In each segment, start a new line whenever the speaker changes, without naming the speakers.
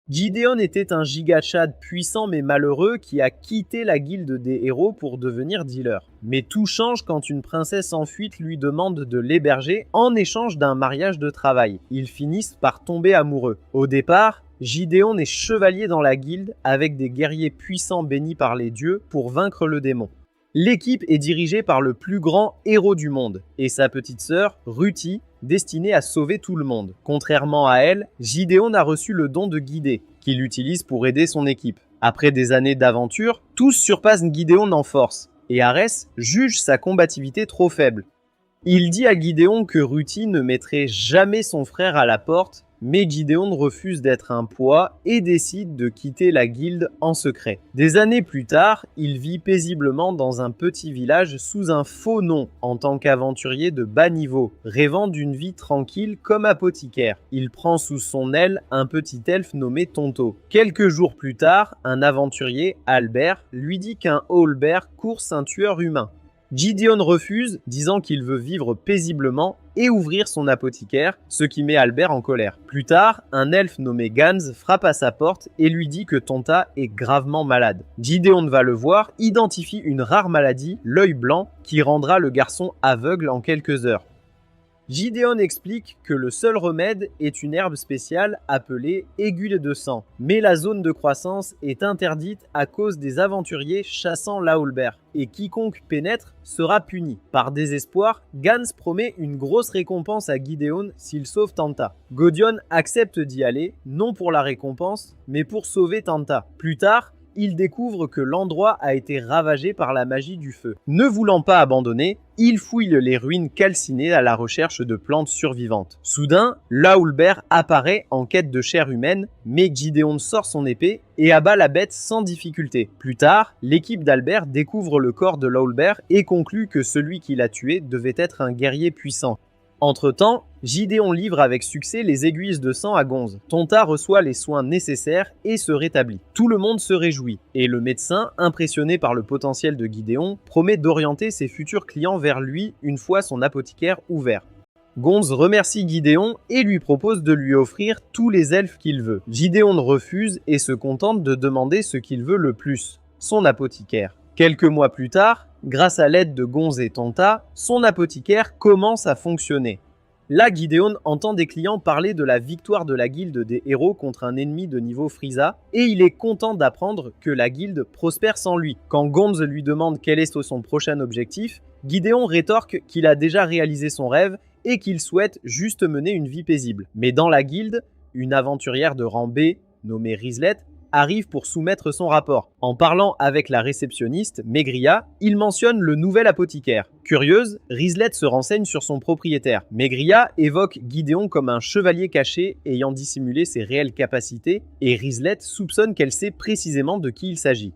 Gideon était un gigachad puissant mais malheureux qui a quitté la guilde des héros pour devenir dealer. Mais tout change quand une princesse en fuite lui demande de l'héberger en échange d'un mariage de travail. Ils finissent par tomber amoureux. Au départ, Gideon est chevalier dans la guilde avec des guerriers puissants bénis par les dieux pour vaincre le démon. L'équipe est dirigée par le plus grand héros du monde et sa petite sœur, Ruti, destinée à sauver tout le monde. Contrairement à elle, Gideon a reçu le don de guider, qu'il utilise pour aider son équipe. Après des années d'aventure, tous surpassent Gideon en force, et Arès juge sa combativité trop faible. Il dit à Gideon que Ruti ne mettrait jamais son frère à la porte, mais Gideon refuse d'être un poids et décide de quitter la guilde en secret. Des années plus tard, il vit paisiblement dans un petit village sous un faux nom en tant qu'aventurier de bas niveau, rêvant d'une vie tranquille comme apothicaire. Il prend sous son aile un petit elfe nommé Tonto. Quelques jours plus tard, un aventurier, Albert, lui dit qu'un Holbert course un tueur humain. Gideon refuse, disant qu'il veut vivre paisiblement et ouvrir son apothicaire, ce qui met Albert en colère. Plus tard, un elfe nommé Gans frappe à sa porte et lui dit que Tonta est gravement malade. Gideon va le voir, identifie une rare maladie, l'œil blanc, qui rendra le garçon aveugle en quelques heures. Gideon explique que le seul remède est une herbe spéciale appelée aiguille de sang, mais la zone de croissance est interdite à cause des aventuriers chassant l'Aulbert, et quiconque pénètre sera puni. Par désespoir, Gans promet une grosse récompense à Gideon s'il sauve Tanta. Gwydion accepte d'y aller, non pour la récompense, mais pour sauver Tanta. Plus tard, il découvre que l'endroit a été ravagé par la magie du feu. Ne voulant pas abandonner, il fouille les ruines calcinées à la recherche de plantes survivantes. Soudain, l'Aulbert apparaît en quête de chair humaine, mais Gideon sort son épée et abat la bête sans difficulté. Plus tard, l'équipe d'Albert découvre le corps de l'Aulbert et conclut que celui qui l'a tué devait être un guerrier puissant. Entre-temps, Gideon livre avec succès les aiguilles de sang à Gonze. Tonta reçoit les soins nécessaires et se rétablit. Tout le monde se réjouit, et le médecin, impressionné par le potentiel de Gideon, promet d'orienter ses futurs clients vers lui une fois son apothicaire ouvert. Gonze remercie Gideon et lui propose de lui offrir tous les elfes qu'il veut. Gideon refuse et se contente de demander ce qu'il veut le plus, son apothicaire. Quelques mois plus tard, grâce à l'aide de Gonze et Tonta, son apothicaire commence à fonctionner. Là, Gideon entend des clients parler de la victoire de la guilde des héros contre un ennemi de niveau Frieza, et il est content d'apprendre que la guilde prospère sans lui. Quand Gonze lui demande quel est son prochain objectif, Gideon rétorque qu'il a déjà réalisé son rêve et qu'il souhaite juste mener une vie paisible. Mais dans la guilde, une aventurière de rang B, nommée Rizlet, arrive pour soumettre son rapport. En parlant avec la réceptionniste, Maigria, il mentionne le nouvel apothicaire. Curieuse, Rizlet se renseigne sur son propriétaire. Maigria évoque Gideon comme un chevalier caché ayant dissimulé ses réelles capacités, et Rizlet soupçonne qu'elle sait précisément de qui il s'agit.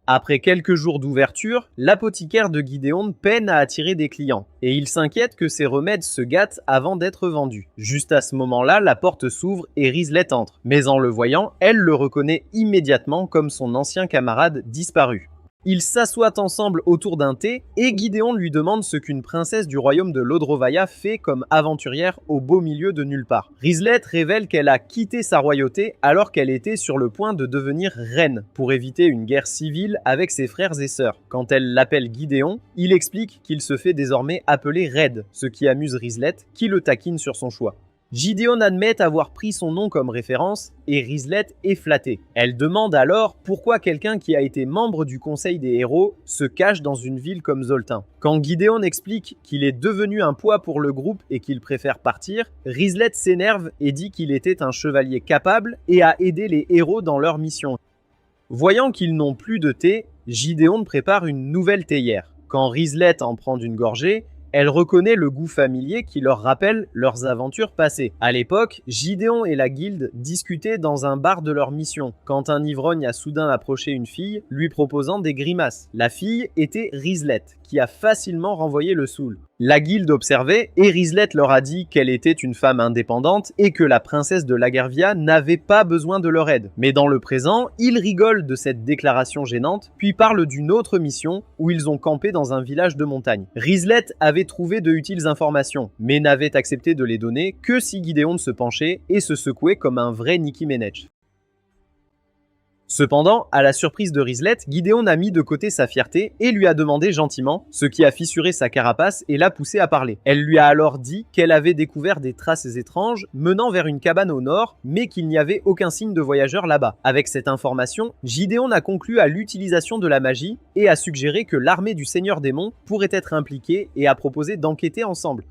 Après quelques jours d'ouverture, l'apothicaire de Gideon peine à attirer des clients, et il s'inquiète que ses remèdes se gâtent avant d'être vendus. Juste à ce moment-là, la porte s'ouvre et Rizlet entre, mais en le voyant, elle le reconnaît immédiatement comme son ancien camarade disparu. Ils s'assoient ensemble autour d'un thé et Gideon lui demande ce qu'une princesse du royaume de Lodrovaya fait comme aventurière au beau milieu de nulle part. Rizlet révèle qu'elle a quitté sa royauté alors qu'elle était sur le point de devenir reine pour éviter une guerre civile avec ses frères et sœurs. Quand elle l'appelle Gideon, il explique qu'il se fait désormais appeler Red, ce qui amuse Rizlet qui le taquine sur son choix. Gideon admet avoir pris son nom comme référence et Rizlet est flattée. Elle demande alors pourquoi quelqu'un qui a été membre du Conseil des héros se cache dans une ville comme Zoltan. Quand Gideon explique qu'il est devenu un poids pour le groupe et qu'il préfère partir, Rizlet s'énerve et dit qu'il était un chevalier capable et a aidé les héros dans leur mission. Voyant qu'ils n'ont plus de thé, Gideon prépare une nouvelle théière. Quand Rizlet en prend une gorgée, elle reconnaît le goût familier qui leur rappelle leurs aventures passées. À l'époque, Gideon et la guilde discutaient dans un bar de leur mission, quand un ivrogne a soudain approché une fille, lui proposant des grimaces. La fille était Rizlet, qui a facilement renvoyé le saoul. La guilde observait et Rizlet leur a dit qu'elle était une femme indépendante et que la princesse de Lagervia n'avait pas besoin de leur aide. Mais dans le présent, ils rigolent de cette déclaration gênante, puis parlent d'une autre mission où ils ont campé dans un village de montagne. Rizlet avait trouvé de utiles informations, mais n'avait accepté de les donner que si Gideon se penchait et se secouait comme un vrai Nicki Minaj. Cependant, à la surprise de Rizlet, Gideon a mis de côté sa fierté et lui a demandé gentiment, ce qui a fissuré sa carapace et l'a poussé à parler. Elle lui a alors dit qu'elle avait découvert des traces étranges menant vers une cabane au nord, mais qu'il n'y avait aucun signe de voyageurs là-bas. Avec cette information, Gideon a conclu à l'utilisation de la magie et a suggéré que l'armée du Seigneur Démon pourrait être impliquée et a proposé d'enquêter ensemble.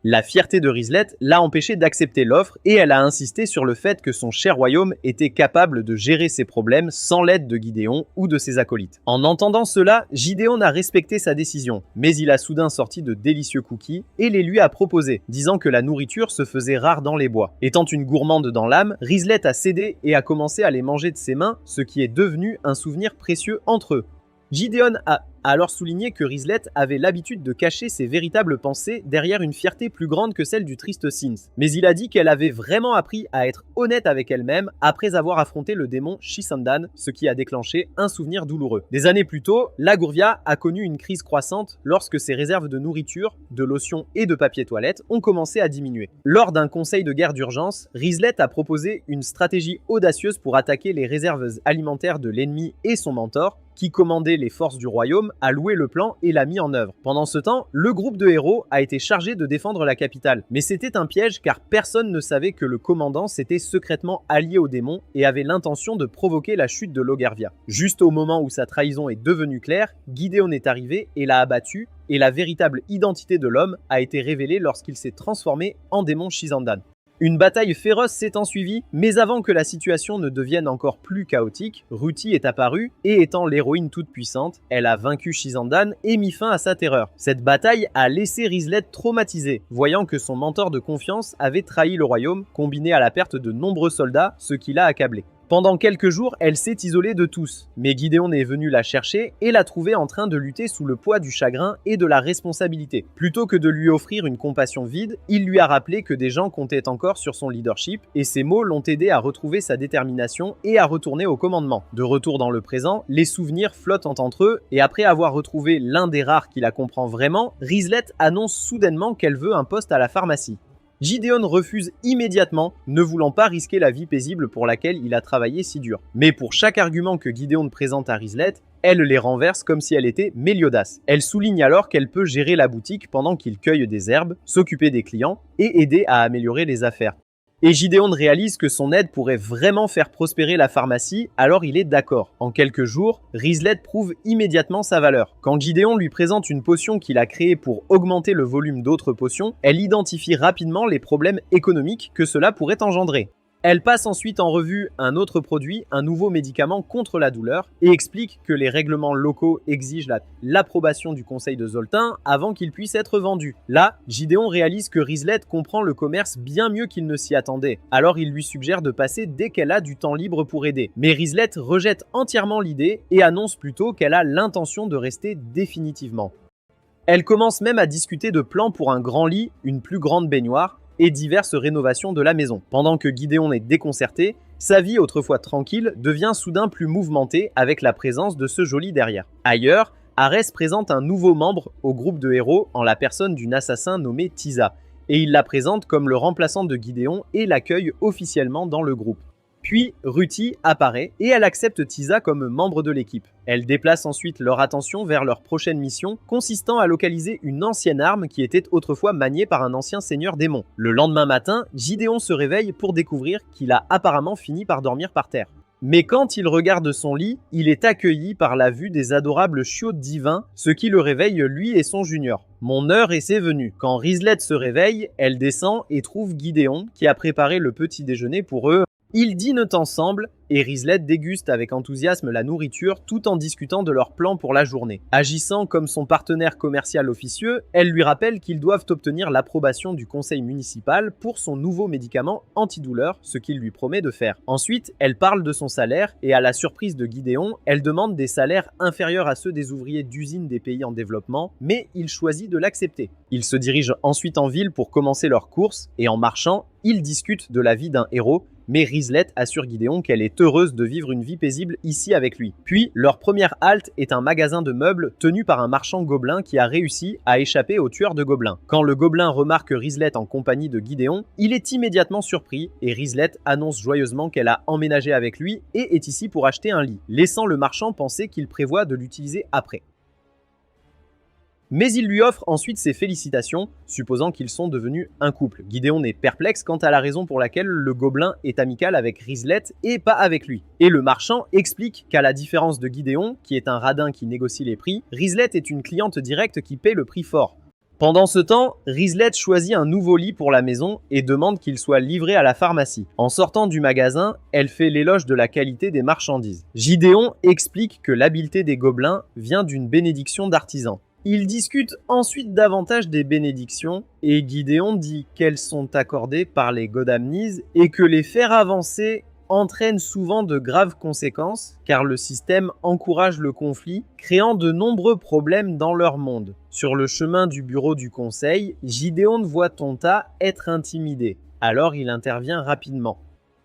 La fierté de Rizlet l'a empêché d'accepter l'offre et elle a insisté sur le fait que son cher royaume était capable de gérer ses problèmes sans l'aide de Gideon ou de ses acolytes. En entendant cela, Gideon a respecté sa décision, mais il a soudain sorti de délicieux cookies et les lui a proposés, disant que la nourriture se faisait rare dans les bois. Étant une gourmande dans l'âme, Rizlet a cédé et a commencé à les manger de ses mains, ce qui est devenu un souvenir précieux entre eux. Gideon a alors souligné que Rizlet avait l'habitude de cacher ses véritables pensées derrière une fierté plus grande que celle du triste Sins. Mais il a dit qu'elle avait vraiment appris à être honnête avec elle-même après avoir affronté le démon Shisandan, ce qui a déclenché un souvenir douloureux. Des années plus tôt, la Gourvia a connu une crise croissante lorsque ses réserves de nourriture, de lotion et de papier toilette ont commencé à diminuer. Lors d'un conseil de guerre d'urgence, Rizlet a proposé une stratégie audacieuse pour attaquer les réserves alimentaires de l'ennemi et son mentor, qui commandait les forces du royaume, a loué le plan et l'a mis en œuvre. Pendant ce temps, le groupe de héros a été chargé de défendre la capitale. Mais c'était un piège car personne ne savait que le commandant s'était secrètement allié aux démons et avait l'intention de provoquer la chute de Logarvia. Juste au moment où sa trahison est devenue claire, Gideon est arrivé et l'a abattu, et la véritable identité de l'homme a été révélée lorsqu'il s'est transformé en démon Shisandan. Une bataille féroce s'est ensuivie, mais avant que la situation ne devienne encore plus chaotique, Ruti est apparue et étant l'héroïne toute puissante, elle a vaincu Shisandan et mis fin à sa terreur. Cette bataille a laissé Rizlet traumatisé, voyant que son mentor de confiance avait trahi le royaume, combiné à la perte de nombreux soldats, ce qui l'a accablé. Pendant quelques jours, elle s'est isolée de tous, mais Gideon est venu la chercher et l'a trouvée en train de lutter sous le poids du chagrin et de la responsabilité. Plutôt que de lui offrir une compassion vide, il lui a rappelé que des gens comptaient encore sur son leadership et ces mots l'ont aidé à retrouver sa détermination et à retourner au commandement. De retour dans le présent, les souvenirs flottent entre eux et après avoir retrouvé l'un des rares qui la comprend vraiment, Rizlet annonce soudainement qu'elle veut un poste à la pharmacie. Gideon refuse immédiatement, ne voulant pas risquer la vie paisible pour laquelle il a travaillé si dur. Mais pour chaque argument que Gideon présente à Rizlet, elle les renverse comme si elle était Méliodas. Elle souligne alors qu'elle peut gérer la boutique pendant qu'il cueille des herbes, s'occuper des clients et aider à améliorer les affaires. Et Gideon réalise que son aide pourrait vraiment faire prospérer la pharmacie, alors il est d'accord. En quelques jours, Rizlet prouve immédiatement sa valeur. Quand Gideon lui présente une potion qu'il a créée pour augmenter le volume d'autres potions, elle identifie rapidement les problèmes économiques que cela pourrait engendrer. Elle passe ensuite en revue un autre produit, un nouveau médicament contre la douleur, et explique que les règlements locaux exigent l'approbation du conseil de Zoltyn avant qu'il puisse être vendu. Là, Gideon réalise que Rizlet comprend le commerce bien mieux qu'il ne s'y attendait, alors il lui suggère de passer dès qu'elle a du temps libre pour aider. Mais Rizlet rejette entièrement l'idée et annonce plutôt qu'elle a l'intention de rester définitivement. Elle commence même à discuter de plans pour un grand lit, une plus grande baignoire, et diverses rénovations de la maison. Pendant que Gideon est déconcerté, sa vie autrefois tranquille devient soudain plus mouvementée avec la présence de ce joli derrière. Ailleurs, Arès présente un nouveau membre au groupe de héros en la personne d'une assassin nommée Tisa, et il la présente comme le remplaçant de Gideon et l'accueille officiellement dans le groupe. Puis Ruti apparaît et elle accepte Tisa comme membre de l'équipe. Elle déplace ensuite leur attention vers leur prochaine mission, consistant à localiser une ancienne arme qui était autrefois maniée par un ancien seigneur démon. Le lendemain matin, Gideon se réveille pour découvrir qu'il a apparemment fini par dormir par terre. Mais quand il regarde son lit, il est accueilli par la vue des adorables chiots divins, ce qui le réveille lui et son junior. Mon heure et c'est venu. Quand Rizlet se réveille, elle descend et trouve Gideon qui a préparé le petit déjeuner pour eux. Ils dînent ensemble et Rizlet déguste avec enthousiasme la nourriture tout en discutant de leurs plans pour la journée. Agissant comme son partenaire commercial officieux, elle lui rappelle qu'ils doivent obtenir l'approbation du conseil municipal pour son nouveau médicament antidouleur, ce qu'il lui promet de faire. Ensuite, elle parle de son salaire et à la surprise de Gideon, elle demande des salaires inférieurs à ceux des ouvriers d'usines des pays en développement, mais il choisit de l'accepter. Ils se dirigent ensuite en ville pour commencer leur course et en marchant, ils discutent de la vie d'un héros Mais Rizlet assure Gideon qu'elle est heureuse de vivre une vie paisible ici avec lui. Puis, leur première halte est un magasin de meubles tenu par un marchand gobelin qui a réussi à échapper aux tueurs de gobelins. Quand le gobelin remarque Rizlet en compagnie de Gideon, il est immédiatement surpris et Rizlet annonce joyeusement qu'elle a emménagé avec lui et est ici pour acheter un lit, laissant le marchand penser qu'il prévoit de l'utiliser après. Mais il lui offre ensuite ses félicitations, supposant qu'ils sont devenus un couple. Gideon est perplexe quant à la raison pour laquelle le gobelin est amical avec Rizlet et pas avec lui. Et le marchand explique qu'à la différence de Gideon, qui est un radin qui négocie les prix, Rizlet est une cliente directe qui paie le prix fort. Pendant ce temps, Rizlet choisit un nouveau lit pour la maison et demande qu'il soit livré à la pharmacie. En sortant du magasin, elle fait l'éloge de la qualité des marchandises. Gideon explique que l'habileté des gobelins vient d'une bénédiction d'artisans. Ils discutent ensuite davantage des bénédictions et Gideon dit qu'elles sont accordées par les Godamnises et que les faire avancer entraîne souvent de graves conséquences car le système encourage le conflit, créant de nombreux problèmes dans leur monde. Sur le chemin du bureau du conseil, Gideon voit Tonta être intimidé. Alors il intervient rapidement.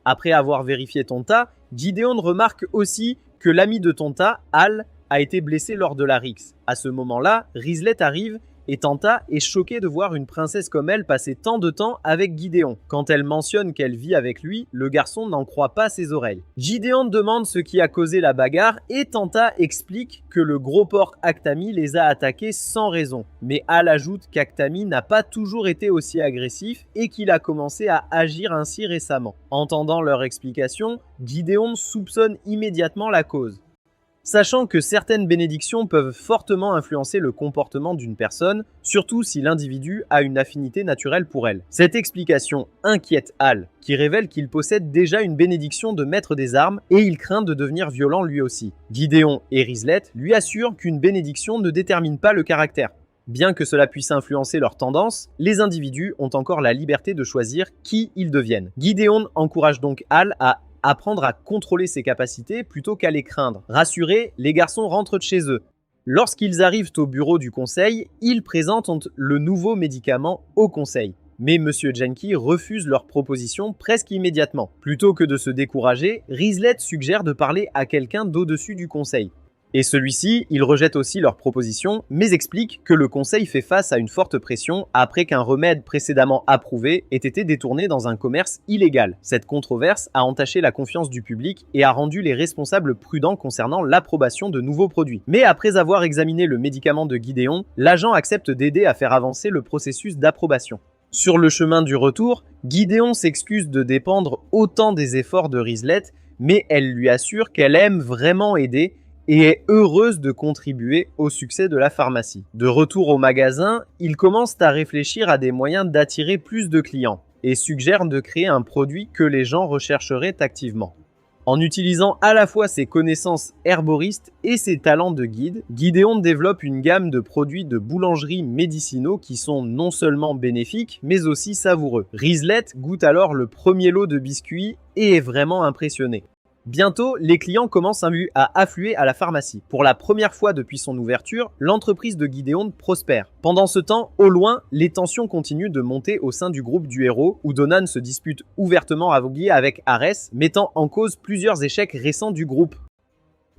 Après avoir vérifié Tonta, Gideon remarque aussi que l'ami de Tonta, Al, a été blessé lors de la rixe. À ce moment-là, Rizlet arrive et Tonta est choquée de voir une princesse comme elle passer tant de temps avec Gideon. Quand elle mentionne qu'elle vit avec lui, le garçon n'en croit pas ses oreilles. Gideon demande ce qui a causé la bagarre et Tonta explique que le gros porc Aktami les a attaqués sans raison. Mais Al ajoute qu'Aktami n'a pas toujours été aussi agressif et qu'il a commencé à agir ainsi récemment. Entendant leur explication, Gideon soupçonne immédiatement la cause. Sachant que certaines bénédictions peuvent fortement influencer le comportement d'une personne, surtout si l'individu a une affinité naturelle pour elle. Cette explication inquiète Al, qui révèle qu'il possède déjà une bénédiction de maître des armes et il craint de devenir violent lui aussi. Gideon et Rizlet lui assurent qu'une bénédiction ne détermine pas le caractère. Bien que cela puisse influencer leurs tendances, les individus ont encore la liberté de choisir qui ils deviennent. Gideon encourage donc Al à apprendre à contrôler ses capacités plutôt qu'à les craindre. Rassurés, les garçons rentrent de chez eux. Lorsqu'ils arrivent au bureau du conseil, ils présentent le nouveau médicament au conseil. Mais Monsieur Genki refuse leur proposition presque immédiatement. Plutôt que de se décourager, Rizlet suggère de parler à quelqu'un d'au-dessus du conseil. Et celui-ci, il rejette aussi leur proposition, mais explique que le conseil fait face à une forte pression après qu'un remède précédemment approuvé ait été détourné dans un commerce illégal. Cette controverse a entaché la confiance du public et a rendu les responsables prudents concernant l'approbation de nouveaux produits. Mais après avoir examiné le médicament de Gideon, l'agent accepte d'aider à faire avancer le processus d'approbation. Sur le chemin du retour, Gideon s'excuse de dépendre autant des efforts de Rizlet, mais elle lui assure qu'elle aime vraiment aider et est heureuse de contribuer au succès de la pharmacie. De retour au magasin, ils commencent à réfléchir à des moyens d'attirer plus de clients et suggèrent de créer un produit que les gens rechercheraient activement. En utilisant à la fois ses connaissances herboristes et ses talents de guide, Gideon développe une gamme de produits de boulangerie médicinaux qui sont non seulement bénéfiques, mais aussi savoureux. Rizlet goûte alors le premier lot de biscuits et est vraiment impressionné. Bientôt, les clients commencent à affluer à la pharmacie. Pour la première fois depuis son ouverture, l'entreprise de Gideon prospère. Pendant ce temps, au loin, les tensions continuent de monter au sein du groupe du héros, où Donan se dispute ouvertement avec Arès, mettant en cause plusieurs échecs récents du groupe.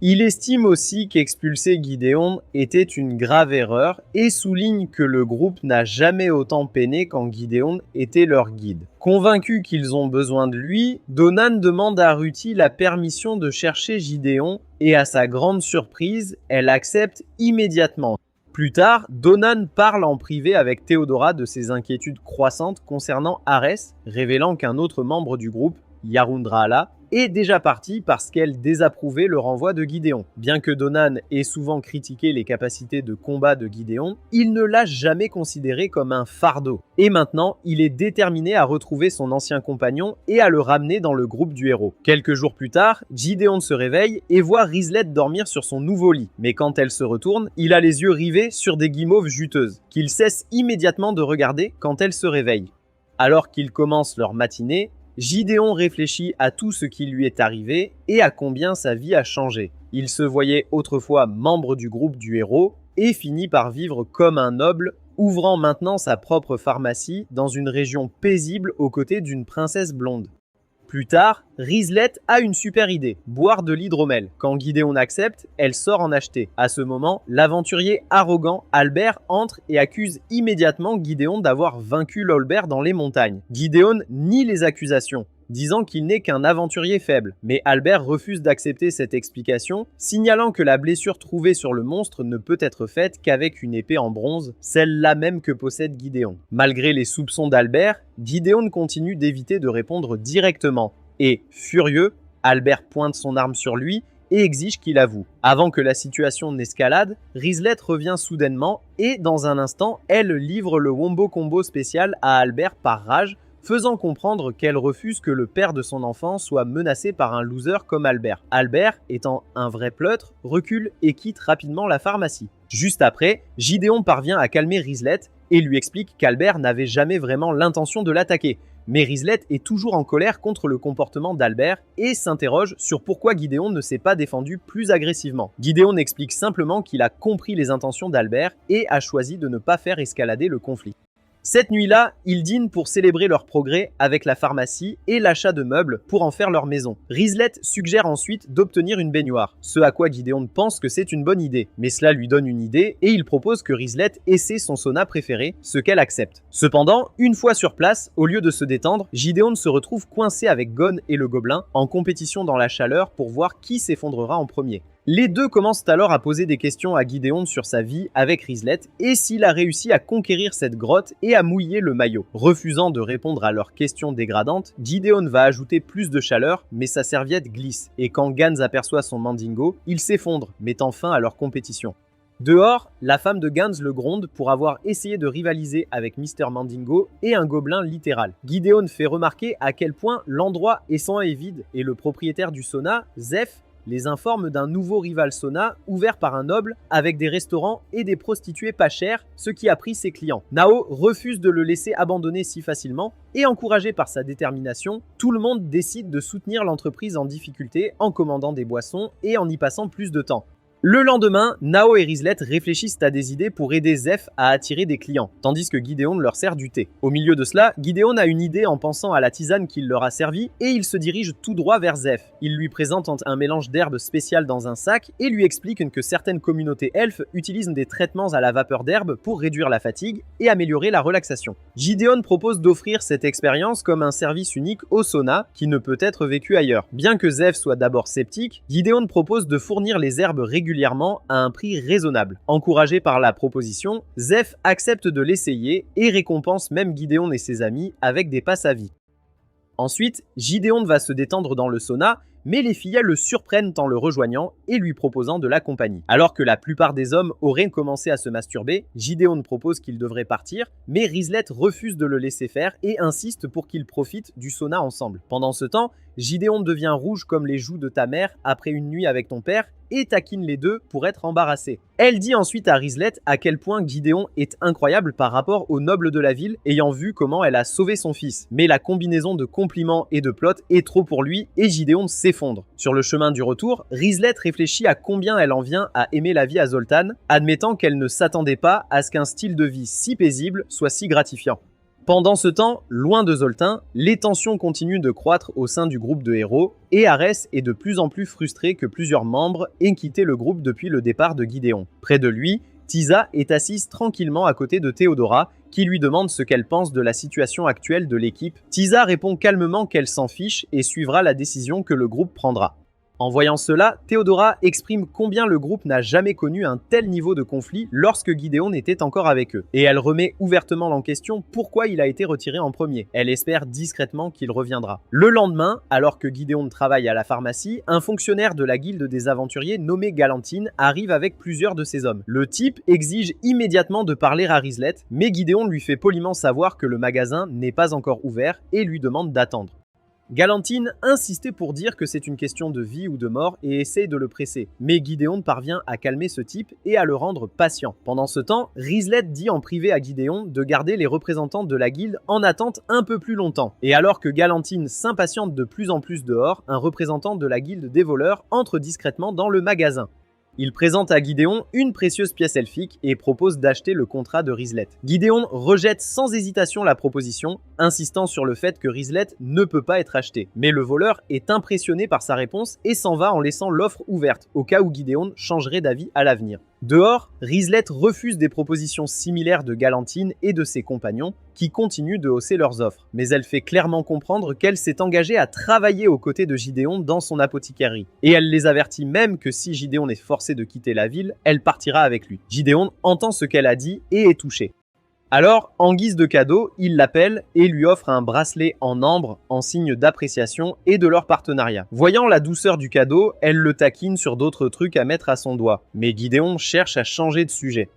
Il estime aussi qu'expulser Gideon était une grave erreur et souligne que le groupe n'a jamais autant peiné quand Gideon était leur guide. Convaincus qu'ils ont besoin de lui, Donan demande à Ruti la permission de chercher Gideon et à sa grande surprise, elle accepte immédiatement. Plus tard, Donan parle en privé avec Théodora de ses inquiétudes croissantes concernant Arès, révélant qu'un autre membre du groupe, Yarundraala, est déjà partie parce qu'elle désapprouvait le renvoi de Gideon. Bien que Donan ait souvent critiqué les capacités de combat de Gideon, il ne l'a jamais considéré comme un fardeau. Et maintenant, il est déterminé à retrouver son ancien compagnon et à le ramener dans le groupe du héros. Quelques jours plus tard, Gideon se réveille et voit Rizlet dormir sur son nouveau lit. Mais quand elle se retourne, il a les yeux rivés sur des guimauves juteuses, qu'il cesse immédiatement de regarder quand elle se réveille. Alors qu'ils commencent leur matinée, Gideon réfléchit à tout ce qui lui est arrivé et à combien sa vie a changé. Il se voyait autrefois membre du groupe du héros et finit par vivre comme un noble, ouvrant maintenant sa propre pharmacie dans une région paisible aux côtés d'une princesse blonde. Plus tard, Rizlet a une super idée, boire de l'hydromel. Quand Gideon accepte, elle sort en acheter. À ce moment, l'aventurier arrogant Albert entre et accuse immédiatement Gideon d'avoir vaincu l'Olbert dans les montagnes. Gideon nie les accusations, disant qu'il n'est qu'un aventurier faible. Mais Albert refuse d'accepter cette explication, signalant que la blessure trouvée sur le monstre ne peut être faite qu'avec une épée en bronze, celle-là même que possède Gideon. Malgré les soupçons d'Albert, Gideon continue d'éviter de répondre directement. Et, furieux, Albert pointe son arme sur lui et exige qu'il avoue. Avant que la situation n'escalade, Rizlet revient soudainement et, dans un instant, elle livre le Wombo Combo spécial à Albert par rage, faisant comprendre qu'elle refuse que le père de son enfant soit menacé par un loser comme Albert. Albert, étant un vrai pleutre, recule et quitte rapidement la pharmacie. Juste après, Gideon parvient à calmer Rizlet et lui explique qu'Albert n'avait jamais vraiment l'intention de l'attaquer. Mais Rizlet est toujours en colère contre le comportement d'Albert et s'interroge sur pourquoi Gideon ne s'est pas défendu plus agressivement. Gideon explique simplement qu'il a compris les intentions d'Albert et a choisi de ne pas faire escalader le conflit. Cette nuit-là, ils dînent pour célébrer leur progrès avec la pharmacie et l'achat de meubles pour en faire leur maison. Rizlet suggère ensuite d'obtenir une baignoire, ce à quoi Gideon pense que c'est une bonne idée. Mais cela lui donne une idée et il propose que Rizlet essaie son sauna préféré, ce qu'elle accepte. Cependant, une fois sur place, au lieu de se détendre, Gideon se retrouve coincé avec Gon et le gobelin en compétition dans la chaleur pour voir qui s'effondrera en premier. Les deux commencent alors à poser des questions à Gideon sur sa vie avec Rizlet et s'il a réussi à conquérir cette grotte et à mouiller le maillot. Refusant de répondre à leurs questions dégradantes, Gideon va ajouter plus de chaleur, mais sa serviette glisse, et quand Gans aperçoit son mandingo, il s'effondre, mettant fin à leur compétition. Dehors, la femme de Gans le gronde pour avoir essayé de rivaliser avec Mr. Mandingo et un gobelin littéral. Gideon fait remarquer à quel point l'endroit est vide et le propriétaire du sauna, Zeph, les informe d'un nouveau rival sauna ouvert par un noble avec des restaurants et des prostituées pas chères, ce qui a pris ses clients. Nao refuse de le laisser abandonner si facilement et encouragé par sa détermination, tout le monde décide de soutenir l'entreprise en difficulté en commandant des boissons et en y passant plus de temps. Le lendemain, Nao et Rizlet réfléchissent à des idées pour aider Zeph à attirer des clients, tandis que Gideon leur sert du thé. Au milieu de cela, Gideon a une idée en pensant à la tisane qu'il leur a servie et il se dirige tout droit vers Zeph. Il lui présente un mélange d'herbes spéciales dans un sac et lui explique que certaines communautés elfes utilisent des traitements à la vapeur d'herbe pour réduire la fatigue et améliorer la relaxation. Gideon propose d'offrir cette expérience comme un service unique au sauna qui ne peut être vécu ailleurs. Bien que Zeph soit d'abord sceptique, Gideon propose de fournir les herbes régulièrement à un prix raisonnable. Encouragé par la proposition, Zeph accepte de l'essayer et récompense même Gideon et ses amis avec des passes à vie. Ensuite, Gideon va se détendre dans le sauna, mais les filles le surprennent en le rejoignant et lui proposant de la compagnie. Alors que la plupart des hommes auraient commencé à se masturber, Gideon propose qu'il devrait partir, mais Rizlet refuse de le laisser faire et insiste pour qu'ils profitent du sauna ensemble. Pendant ce temps, Gideon devient rouge comme les joues de ta mère après une nuit avec ton père et taquine les deux pour être embarrassé. Elle dit ensuite à Rizlet à quel point Gideon est incroyable par rapport aux nobles de la ville ayant vu comment elle a sauvé son fils. Mais la combinaison de compliments et de plot est trop pour lui et Gideon s'effondre. Sur le chemin du retour, Rizlet réfléchit à combien elle en vient à aimer la vie à Zoltan, admettant qu'elle ne s'attendait pas à ce qu'un style de vie si paisible soit si gratifiant. Pendant ce temps, loin de Zoltan, les tensions continuent de croître au sein du groupe de héros et Arès est de plus en plus frustré que plusieurs membres aient quitté le groupe depuis le départ de Gideon. Près de lui, Tisa est assise tranquillement à côté de Théodora qui lui demande ce qu'elle pense de la situation actuelle de l'équipe. Tisa répond calmement qu'elle s'en fiche et suivra la décision que le groupe prendra. En voyant cela, Théodora exprime combien le groupe n'a jamais connu un tel niveau de conflit lorsque Gideon était encore avec eux. Et elle remet ouvertement en question pourquoi il a été retiré en premier. Elle espère discrètement qu'il reviendra. Le lendemain, alors que Gideon travaille à la pharmacie, un fonctionnaire de la guilde des aventuriers nommé Galantine arrive avec plusieurs de ses hommes. Le type exige immédiatement de parler à Rizlet, mais Gideon lui fait poliment savoir que le magasin n'est pas encore ouvert et lui demande d'attendre. Galantine insistait pour dire que c'est une question de vie ou de mort et essaie de le presser, mais Gideon parvient à calmer ce type et à le rendre patient. Pendant ce temps, Rizlet dit en privé à Gideon de garder les représentants de la guilde en attente un peu plus longtemps. Et alors que Galantine s'impatiente de plus en plus dehors, un représentant de la guilde des voleurs entre discrètement dans le magasin. Il présente à Gideon une précieuse pièce elfique et propose d'acheter le contrat de Rizlet. Gideon rejette sans hésitation la proposition, insistant sur le fait que Rizlet ne peut pas être acheté. Mais le voleur est impressionné par sa réponse et s'en va en laissant l'offre ouverte, au cas où Gideon changerait d'avis à l'avenir. Dehors, Rizlet refuse des propositions similaires de Galantine et de ses compagnons, qui continuent de hausser leurs offres. Mais elle fait clairement comprendre qu'elle s'est engagée à travailler aux côtés de Gideon dans son apothicairie. Et elle les avertit même que si Gideon est forcé de quitter la ville, elle partira avec lui. Gideon entend ce qu'elle a dit et est touché. Alors, en guise de cadeau, il l'appelle et lui offre un bracelet en ambre en signe d'appréciation et de leur partenariat. Voyant la douceur du cadeau, elle le taquine sur d'autres trucs à mettre à son doigt. Mais Gideon cherche à changer de sujet.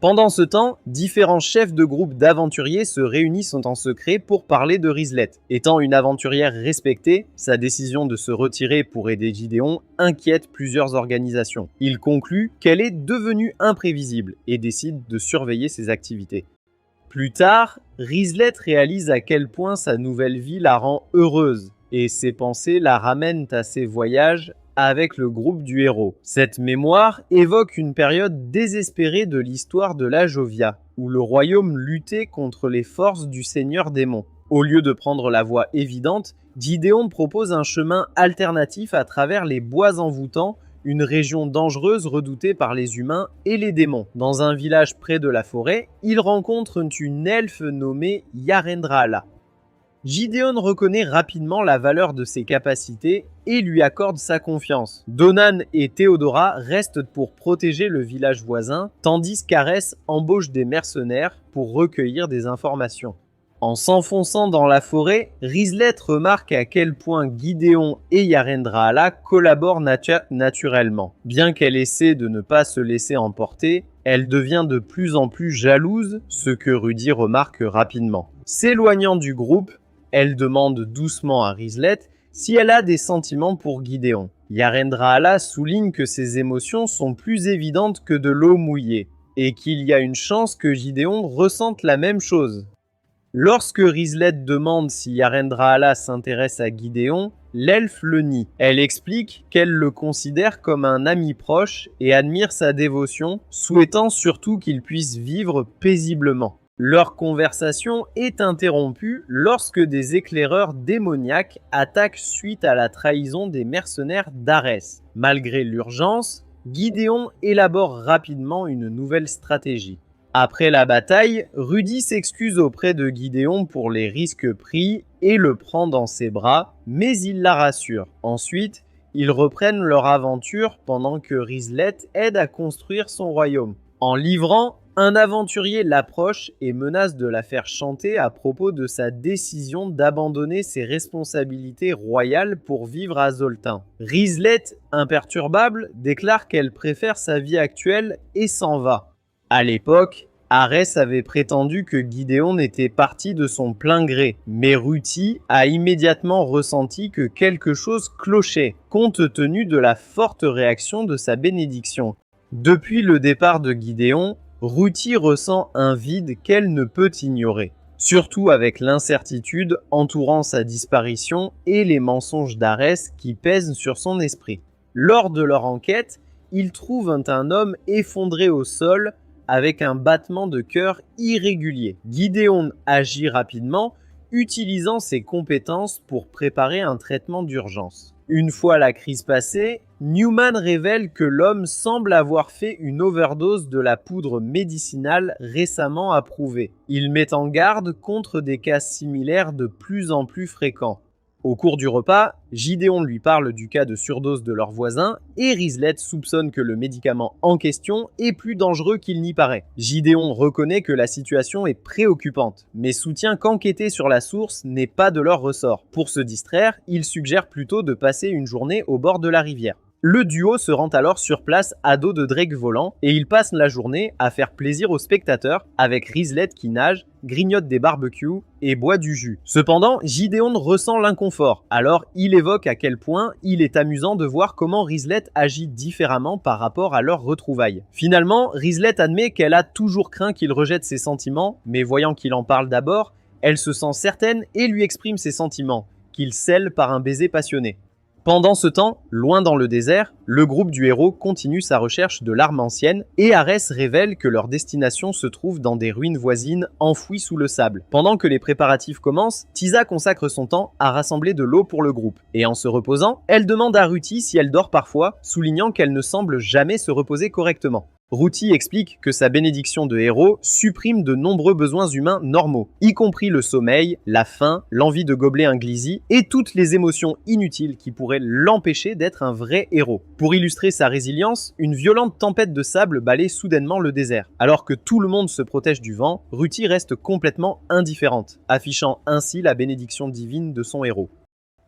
Pendant ce temps, différents chefs de groupe d'aventuriers se réunissent en secret pour parler de Rizlet. Étant une aventurière respectée, sa décision de se retirer pour aider Gideon inquiète plusieurs organisations. Il conclut qu'elle est devenue imprévisible et décide de surveiller ses activités. Plus tard, Rizlet réalise à quel point sa nouvelle vie la rend heureuse et ses pensées la ramènent à ses voyages avec le groupe du héros. Cette mémoire évoque une période désespérée de l'histoire de la Jovia, où le royaume luttait contre les forces du seigneur démon. Au lieu de prendre la voie évidente, Gideon propose un chemin alternatif à travers les bois envoûtants, une région dangereuse redoutée par les humains et les démons. Dans un village près de la forêt, il rencontre une elfe nommée Yarendraala. Gideon reconnaît rapidement la valeur de ses capacités et lui accorde sa confiance. Donan et Théodora restent pour protéger le village voisin, tandis qu'Arès embauche des mercenaires pour recueillir des informations. En s'enfonçant dans la forêt, Rizlet remarque à quel point Gideon et Yarendraala collaborent naturellement. Bien qu'elle essaie de ne pas se laisser emporter, elle devient de plus en plus jalouse, ce que Rudy remarque rapidement. S'éloignant du groupe, elle demande doucement à Rizlet si elle a des sentiments pour Gideon. Yarendraala souligne que ses émotions sont plus évidentes que de l'eau mouillée, et qu'il y a une chance que Gideon ressente la même chose. Lorsque Rizlet demande si Yarendraala s'intéresse à Gideon, l'elfe le nie. Elle explique qu'elle le considère comme un ami proche et admire sa dévotion, souhaitant surtout qu'il puisse vivre paisiblement. Leur conversation est interrompue lorsque des éclaireurs démoniaques attaquent suite à la trahison des mercenaires d'Arès. Malgré l'urgence, Gideon élabore rapidement une nouvelle stratégie. Après la bataille, Rudy s'excuse auprès de Gideon pour les risques pris et le prend dans ses bras, mais il la rassure. Ensuite, ils reprennent leur aventure pendant que Rizlet aide à construire son royaume. En livrant, un aventurier l'approche et menace de la faire chanter à propos de sa décision d'abandonner ses responsabilités royales pour vivre à Zoltan. Rizlet, imperturbable, déclare qu'elle préfère sa vie actuelle et s'en va. À l'époque, Arès avait prétendu que Gideon était parti de son plein gré, mais Ruti a immédiatement ressenti que quelque chose clochait, compte tenu de la forte réaction de sa bénédiction. Depuis le départ de Gideon, Ruti ressent un vide qu'elle ne peut ignorer, surtout avec l'incertitude entourant sa disparition et les mensonges d'Arès qui pèsent sur son esprit. Lors de leur enquête, ils trouvent un homme effondré au sol avec un battement de cœur irrégulier. Gideon agit rapidement, utilisant ses compétences pour préparer un traitement d'urgence. Une fois la crise passée, Newman révèle que l'homme semble avoir fait une overdose de la poudre médicinale récemment approuvée. Il met en garde contre des cas similaires de plus en plus fréquents. Au cours du repas, Gideon lui parle du cas de surdose de leur voisin et Rizlet soupçonne que le médicament en question est plus dangereux qu'il n'y paraît. Gideon reconnaît que la situation est préoccupante, mais soutient qu'enquêter sur la source n'est pas de leur ressort. Pour se distraire, il suggère plutôt de passer une journée au bord de la rivière. Le duo se rend alors sur place à dos de Drake volant et ils passent la journée à faire plaisir aux spectateurs avec Rizlet qui nage, grignote des barbecues et boit du jus. Cependant, Gideon ressent l'inconfort, alors il évoque à quel point il est amusant de voir comment Rizlet agit différemment par rapport à leurs retrouvailles. Finalement, Rizlet admet qu'elle a toujours craint qu'il rejette ses sentiments, mais voyant qu'il en parle d'abord, elle se sent certaine et lui exprime ses sentiments, qu'il scelle par un baiser passionné. Pendant ce temps, loin dans le désert, le groupe du héros continue sa recherche de l'arme ancienne et Ares révèle que leur destination se trouve dans des ruines voisines enfouies sous le sable. Pendant que les préparatifs commencent, Tisa consacre son temps à rassembler de l'eau pour le groupe. Et en se reposant, elle demande à Ruti si elle dort parfois, soulignant qu'elle ne semble jamais se reposer correctement. Ruti explique que sa bénédiction de héros supprime de nombreux besoins humains normaux, y compris le sommeil, la faim, l'envie de gobeler un glizy et toutes les émotions inutiles qui pourraient l'empêcher d'être un vrai héros. Pour illustrer sa résilience, une violente tempête de sable balaye soudainement le désert. Alors que tout le monde se protège du vent, Ruti reste complètement indifférente, affichant ainsi la bénédiction divine de son héros.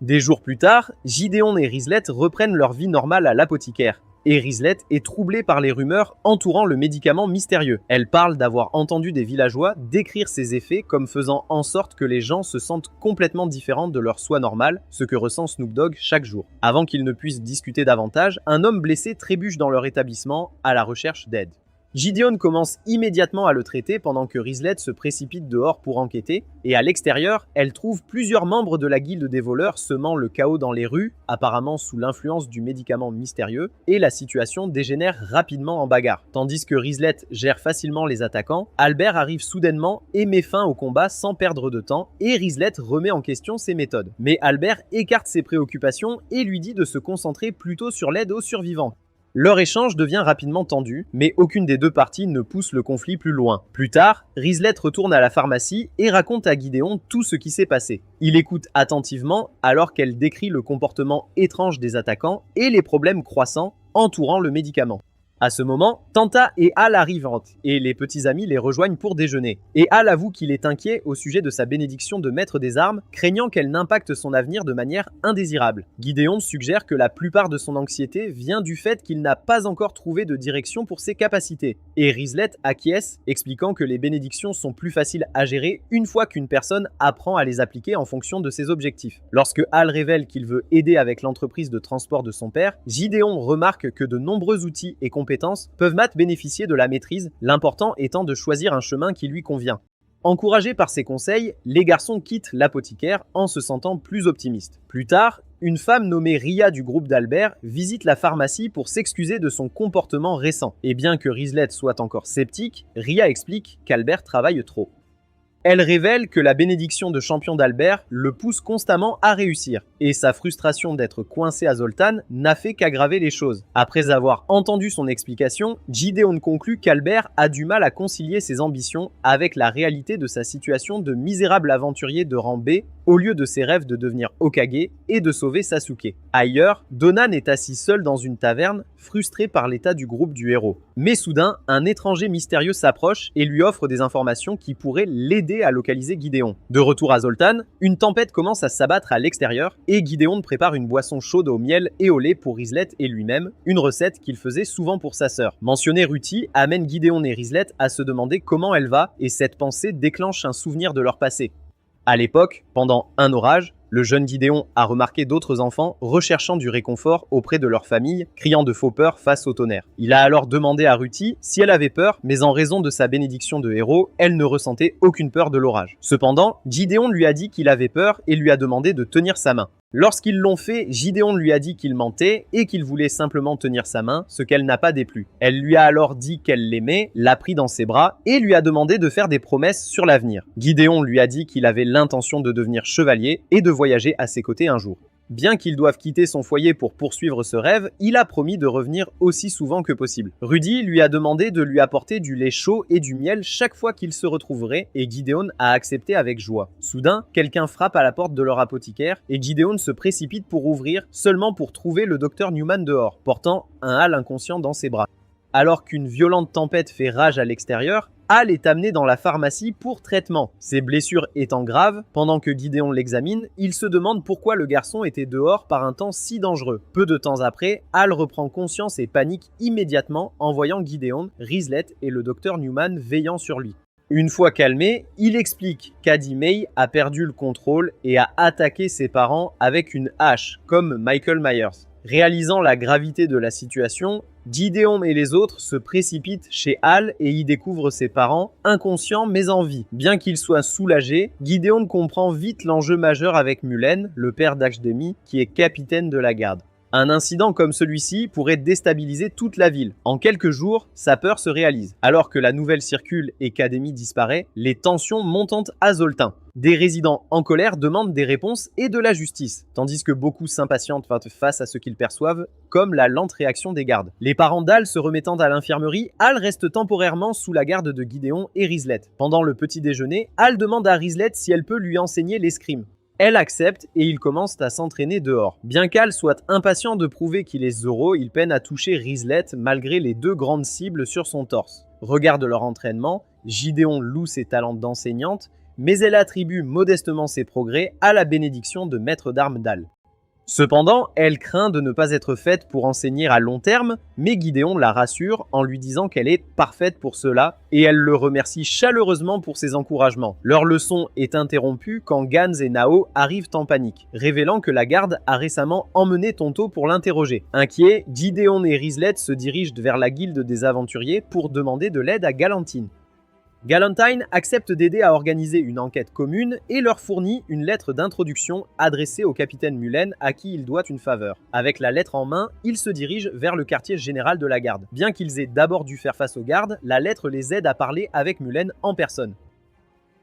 Des jours plus tard, Gideon et Rizlet reprennent leur vie normale à l'apothicaire. Et Rizlet est troublée par les rumeurs entourant le médicament mystérieux. Elle parle d'avoir entendu des villageois décrire ses effets comme faisant en sorte que les gens se sentent complètement différents de leur soi normal, ce que ressent Snoop Dogg chaque jour. Avant qu'ils ne puissent discuter davantage, un homme blessé trébuche dans leur établissement à la recherche d'aide. Gideon commence immédiatement à le traiter pendant que Rizlet se précipite dehors pour enquêter, et à l'extérieur, elle trouve plusieurs membres de la guilde des voleurs semant le chaos dans les rues, apparemment sous l'influence du médicament mystérieux, et la situation dégénère rapidement en bagarre. Tandis que Rizlet gère facilement les attaquants, Albert arrive soudainement et met fin au combat sans perdre de temps, et Rizlet remet en question ses méthodes. Mais Albert écarte ses préoccupations et lui dit de se concentrer plutôt sur l'aide aux survivants. Leur échange devient rapidement tendu, mais aucune des deux parties ne pousse le conflit plus loin. Plus tard, Rizlet retourne à la pharmacie et raconte à Gideon tout ce qui s'est passé. Il écoute attentivement alors qu'elle décrit le comportement étrange des attaquants et les problèmes croissants entourant le médicament. À ce moment, Tanta et Al arrivent et les petits amis les rejoignent pour déjeuner. Et Al avoue qu'il est inquiet au sujet de sa bénédiction de maître des armes, craignant qu'elle n'impacte son avenir de manière indésirable. Gideon suggère que la plupart de son anxiété vient du fait qu'il n'a pas encore trouvé de direction pour ses capacités. Et Rizlet acquiesce, expliquant que les bénédictions sont plus faciles à gérer une fois qu'une personne apprend à les appliquer en fonction de ses objectifs. Lorsque Al révèle qu'il veut aider avec l'entreprise de transport de son père, Gideon remarque que de nombreux outils et compétences peuvent bénéficier de la maîtrise, l'important étant de choisir un chemin qui lui convient. Encouragés par ses conseils, les garçons quittent l'apothicaire en se sentant plus optimistes. Plus tard, une femme nommée Ria du groupe d'Albert visite la pharmacie pour s'excuser de son comportement récent. Et bien que Rizlet soit encore sceptique, Ria explique qu'Albert travaille trop. Elle révèle que la bénédiction de champion d'Albert le pousse constamment à réussir, et sa frustration d'être coincé à Zoltan n'a fait qu'aggraver les choses. Après avoir entendu son explication, Gideon conclut qu'Albert a du mal à concilier ses ambitions avec la réalité de sa situation de misérable aventurier de rang B, au lieu de ses rêves de devenir Hokage et de sauver Sasuke. Ailleurs, Donan est assis seul dans une taverne, frustré par l'état du groupe du héros. Mais soudain, un étranger mystérieux s'approche et lui offre des informations qui pourraient l'aider à localiser Gideon. De retour à Zoltan, une tempête commence à s'abattre à l'extérieur et Gideon prépare une boisson chaude au miel et au lait pour Rizlet et lui-même, une recette qu'il faisait souvent pour sa sœur. Mentionner Ruti amène Gideon et Rizlet à se demander comment elle va et cette pensée déclenche un souvenir de leur passé. À l'époque, pendant un orage, le jeune Gideon a remarqué d'autres enfants recherchant du réconfort auprès de leur famille, criant de faux peurs face au tonnerre. Il a alors demandé à Ruti si elle avait peur, mais en raison de sa bénédiction de héros, elle ne ressentait aucune peur de l'orage. Cependant, Gideon lui a dit qu'il avait peur et lui a demandé de tenir sa main. Lorsqu'ils l'ont fait, Gideon lui a dit qu'il mentait et qu'il voulait simplement tenir sa main, ce qu'elle n'a pas déplu. Elle lui a alors dit qu'elle l'aimait, l'a pris dans ses bras et lui a demandé de faire des promesses sur l'avenir. Gideon lui a dit qu'il avait l'intention de devenir chevalier et de voyager à ses côtés un jour. Bien qu'il doive quitter son foyer pour poursuivre ce rêve, il a promis de revenir aussi souvent que possible. Rudy lui a demandé de lui apporter du lait chaud et du miel chaque fois qu'il se retrouverait et Gideon a accepté avec joie. Soudain, quelqu'un frappe à la porte de leur apothicaire et Gideon se précipite pour ouvrir, seulement pour trouver le docteur Newman dehors, portant un Hal inconscient dans ses bras. Alors qu'une violente tempête fait rage à l'extérieur, Hal est amené dans la pharmacie pour traitement. Ses blessures étant graves, pendant que Gideon l'examine, il se demande pourquoi le garçon était dehors par un temps si dangereux. Peu de temps après, Hal reprend conscience et panique immédiatement en voyant Gideon, Rizlet et le docteur Newman veillant sur lui. Une fois calmé, il explique qu'Adi May a perdu le contrôle et a attaqué ses parents avec une hache, comme Michael Myers. Réalisant la gravité de la situation, Gideon et les autres se précipitent chez Hal et y découvrent ses parents, inconscients mais en vie. Bien qu'il soit soulagé, Gideon comprend vite l'enjeu majeur avec Mullen, le père d'Achdemi, qui est capitaine de la garde. Un incident comme celui-ci pourrait déstabiliser toute la ville. En quelques jours, sa peur se réalise. Alors que la nouvelle circule et qu'Ademi disparaît, les tensions montent à Zoltin. Des résidents en colère demandent des réponses et de la justice, tandis que beaucoup s'impatientent face à ce qu'ils perçoivent comme la lente réaction des gardes. Les parents d'Hal se remettant à l'infirmerie, Hal reste temporairement sous la garde de Gideon et Rizlet. Pendant le petit déjeuner, Hal demande à Rizlet si elle peut lui enseigner l'escrime. Elle accepte et ils commencent à s'entraîner dehors. Bien qu'Hal soit impatient de prouver qu'il est Zoro, il peine à toucher Rizlet malgré les 2 grandes cibles sur son torse. Regarde leur entraînement, Gideon loue ses talents d'enseignante, mais elle attribue modestement ses progrès à la bénédiction de maître d'armes d'Hal. Cependant, elle craint de ne pas être faite pour enseigner à long terme, mais Gideon la rassure en lui disant qu'elle est parfaite pour cela, et elle le remercie chaleureusement pour ses encouragements. Leur leçon est interrompue quand Gans et Nao arrivent en panique, révélant que la garde a récemment emmené Tonto pour l'interroger. Inquiets, Gideon et Rizlet se dirigent vers la guilde des aventuriers pour demander de l'aide à Galantine. Galantine accepte d'aider à organiser une enquête commune et leur fournit une lettre d'introduction adressée au capitaine Mullen à qui il doit une faveur. Avec la lettre en main, ils se dirigent vers le quartier général de la garde. Bien qu'ils aient d'abord dû faire face aux gardes, la lettre les aide à parler avec Mullen en personne.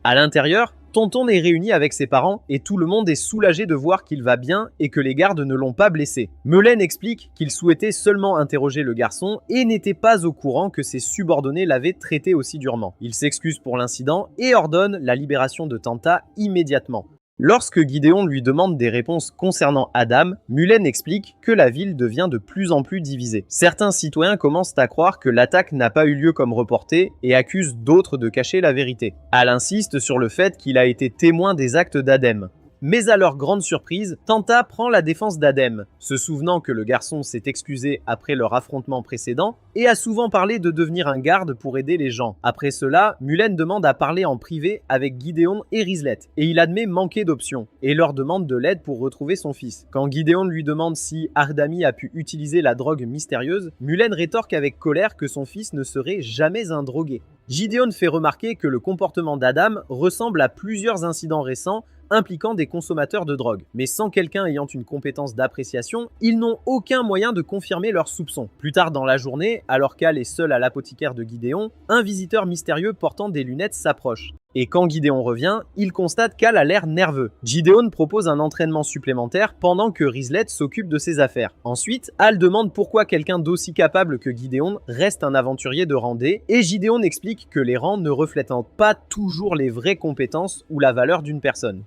À l'intérieur, Tonton est réuni avec ses parents et tout le monde est soulagé de voir qu'il va bien et que les gardes ne l'ont pas blessé. Mullen explique qu'il souhaitait seulement interroger le garçon et n'était pas au courant que ses subordonnés l'avaient traité aussi durement. Il s'excuse pour l'incident et ordonne la libération de Tanta immédiatement. Lorsque Gideon lui demande des réponses concernant Adam, Mullen explique que la ville devient de plus en plus divisée. Certains citoyens commencent à croire que l'attaque n'a pas eu lieu comme reporté et accusent d'autres de cacher la vérité. Hal insiste sur le fait qu'il a été témoin des actes d'Adem. Mais à leur grande surprise, Tanta prend la défense d'Adem, se souvenant que le garçon s'est excusé après leur affrontement précédent et a souvent parlé de devenir un garde pour aider les gens. Après cela, Mullen demande à parler en privé avec Gideon et Rizlet, et il admet manquer d'options, et leur demande de l'aide pour retrouver son fils. Quand Gideon lui demande si Ardami a pu utiliser la drogue mystérieuse, Mullen rétorque avec colère que son fils ne serait jamais un drogué. Gideon fait remarquer que le comportement d'Adam ressemble à plusieurs incidents récents impliquant des consommateurs de drogue. Mais sans quelqu'un ayant une compétence d'appréciation, ils n'ont aucun moyen de confirmer leurs soupçons. Plus tard dans la journée, alors qu'Hal est seul à l'apothicaire de Gideon, un visiteur mystérieux portant des lunettes s'approche. Et quand Gideon revient, il constate qu'Hal a l'air nerveux. Gideon propose un entraînement supplémentaire pendant que Rizlet s'occupe de ses affaires. Ensuite, Hal demande pourquoi quelqu'un d'aussi capable que Gideon reste un aventurier de randée, et Gideon explique que les rangs ne reflètent pas toujours les vraies compétences ou la valeur d'une personne.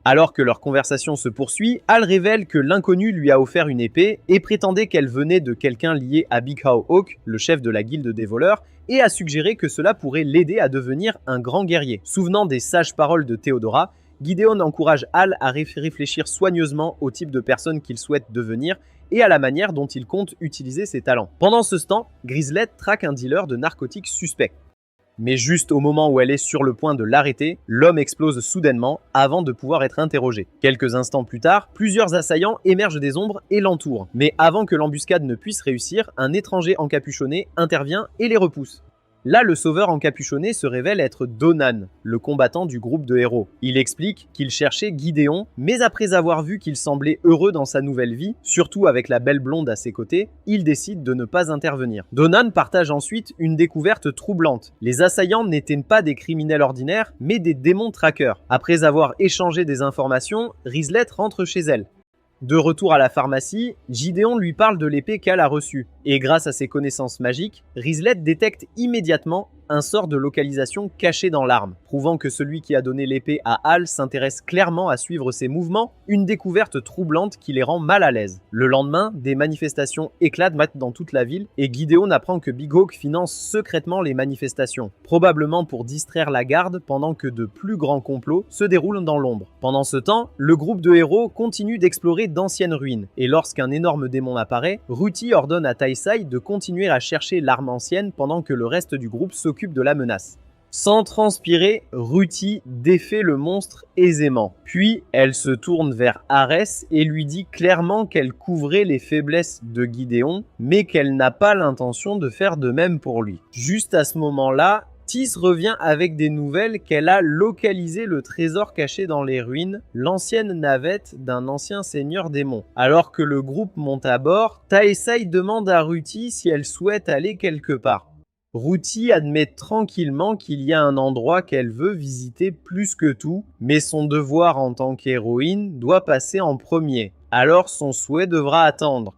Alors que leur conversation se poursuit, Hal révèle que l'inconnu lui a offert une épée et prétendait qu'elle venait de quelqu'un lié à Big Hawk, le chef de la guilde des voleurs, et a suggéré que cela pourrait l'aider à devenir un grand guerrier. Souvenant des sages paroles de Théodora, Gideon encourage Hal à réfléchir soigneusement au type de personne qu'il souhaite devenir et à la manière dont il compte utiliser ses talents. Pendant ce temps, Rizlet traque un dealer de narcotiques suspect. Mais juste au moment où elle est sur le point de l'arrêter, l'homme explose soudainement avant de pouvoir être interrogé. Quelques instants plus tard, plusieurs assaillants émergent des ombres et l'entourent. Mais avant que l'embuscade ne puisse réussir, un étranger encapuchonné intervient et les repousse. Là, le sauveur encapuchonné se révèle être Donan, le combattant du groupe de héros. Il explique qu'il cherchait Gideon, mais après avoir vu qu'il semblait heureux dans sa nouvelle vie, surtout avec la belle blonde à ses côtés, il décide de ne pas intervenir. Donan partage ensuite une découverte troublante. Les assaillants n'étaient pas des criminels ordinaires, mais des démons traqueurs. Après avoir échangé des informations, Rizlet rentre chez elle. De retour à la pharmacie, Gideon lui parle de l'épée qu'Hal a reçue, et grâce à ses connaissances magiques, Rizlet détecte immédiatement un sort de localisation caché dans l'arme, prouvant que celui qui a donné l'épée à Hal s'intéresse clairement à suivre ses mouvements, une découverte troublante qui les rend mal à l'aise. Le lendemain, des manifestations éclatent dans toute la ville, et Gideon apprend que Big Hawk finance secrètement les manifestations, probablement pour distraire la garde pendant que de plus grands complots se déroulent dans l'ombre. Pendant ce temps, le groupe de héros continue d'explorer d'anciennes ruines, et lorsqu'un énorme démon apparaît, Ruti ordonne à Taisai de continuer à chercher l'arme ancienne pendant que le reste du groupe s'occupe de la menace. Sans transpirer, Ruti défait le monstre aisément. Puis, elle se tourne vers Arès et lui dit clairement qu'elle couvrait les faiblesses de Gideon, mais qu'elle n'a pas l'intention de faire de même pour lui. Juste à ce moment-là, Tys revient avec des nouvelles qu'elle a localisé le trésor caché dans les ruines, l'ancienne navette d'un ancien seigneur démon. Alors que le groupe monte à bord, Taesai demande à Ruti si elle souhaite aller quelque part. Ruti admet tranquillement qu'il y a un endroit qu'elle veut visiter plus que tout, mais son devoir en tant qu'héroïne doit passer en premier, alors son souhait devra attendre.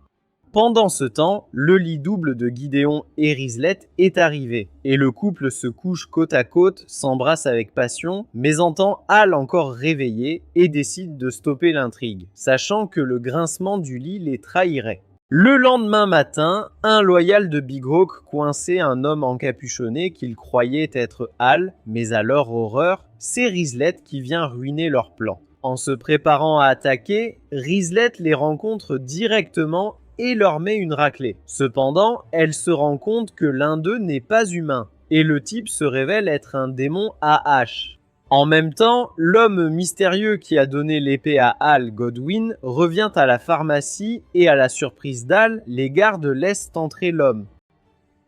Pendant ce temps, le lit double de Gideon et Rizlet est arrivé, et le couple se couche côte à côte, s'embrasse avec passion, mais entend Hal encore réveillé et décide de stopper l'intrigue, sachant que le grincement du lit les trahirait. Le lendemain matin, un loyal de Big Hawk coinçait un homme encapuchonné qu'il croyait être Hal, mais à leur horreur, c'est Rizlet qui vient ruiner leur plan. En se préparant à attaquer, Rizlet les rencontre directement et leur met une raclée. Cependant, elle se rend compte que l'un d'eux n'est pas humain, et le type se révèle être un démon à hache. En même temps, l'homme mystérieux qui a donné l'épée à Hal, Godwin, revient à la pharmacie et à la surprise d'Hal, les gardes laissent entrer l'homme.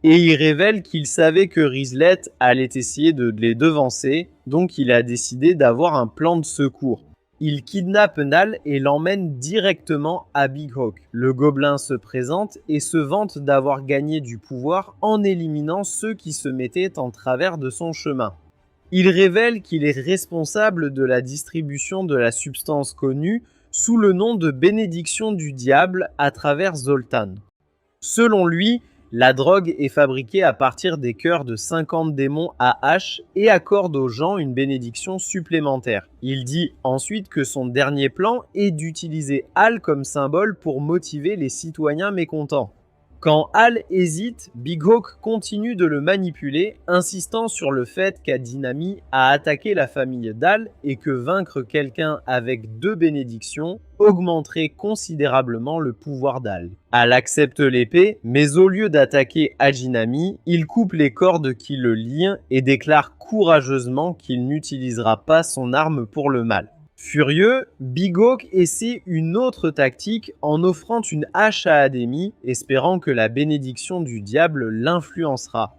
Et il révèle qu'il savait que Rizlet allait essayer de les devancer, donc il a décidé d'avoir un plan de secours. Il kidnappe Nal et l'emmène directement à Big Hawk. Le gobelin se présente et se vante d'avoir gagné du pouvoir en éliminant ceux qui se mettaient en travers de son chemin. Il révèle qu'il est responsable de la distribution de la substance connue sous le nom de bénédiction du diable à travers Zoltan. Selon lui, la drogue est fabriquée à partir des cœurs de 50 démons à hache et accorde aux gens une bénédiction supplémentaire. Il dit ensuite que son dernier plan est d'utiliser Hal comme symbole pour motiver les citoyens mécontents. Quand Hal hésite, Big Hawk continue de le manipuler, insistant sur le fait qu'Adinami a attaqué la famille d'Hal et que vaincre quelqu'un avec 2 bénédictions augmenterait considérablement le pouvoir d'Hal. Hal accepte l'épée, mais au lieu d'attaquer Adinami, il coupe les cordes qui le lient et déclare courageusement qu'il n'utilisera pas son arme pour le mal. Furieux, Big Hawk essaie une autre tactique en offrant une hache à Ademi, espérant que la bénédiction du diable l'influencera.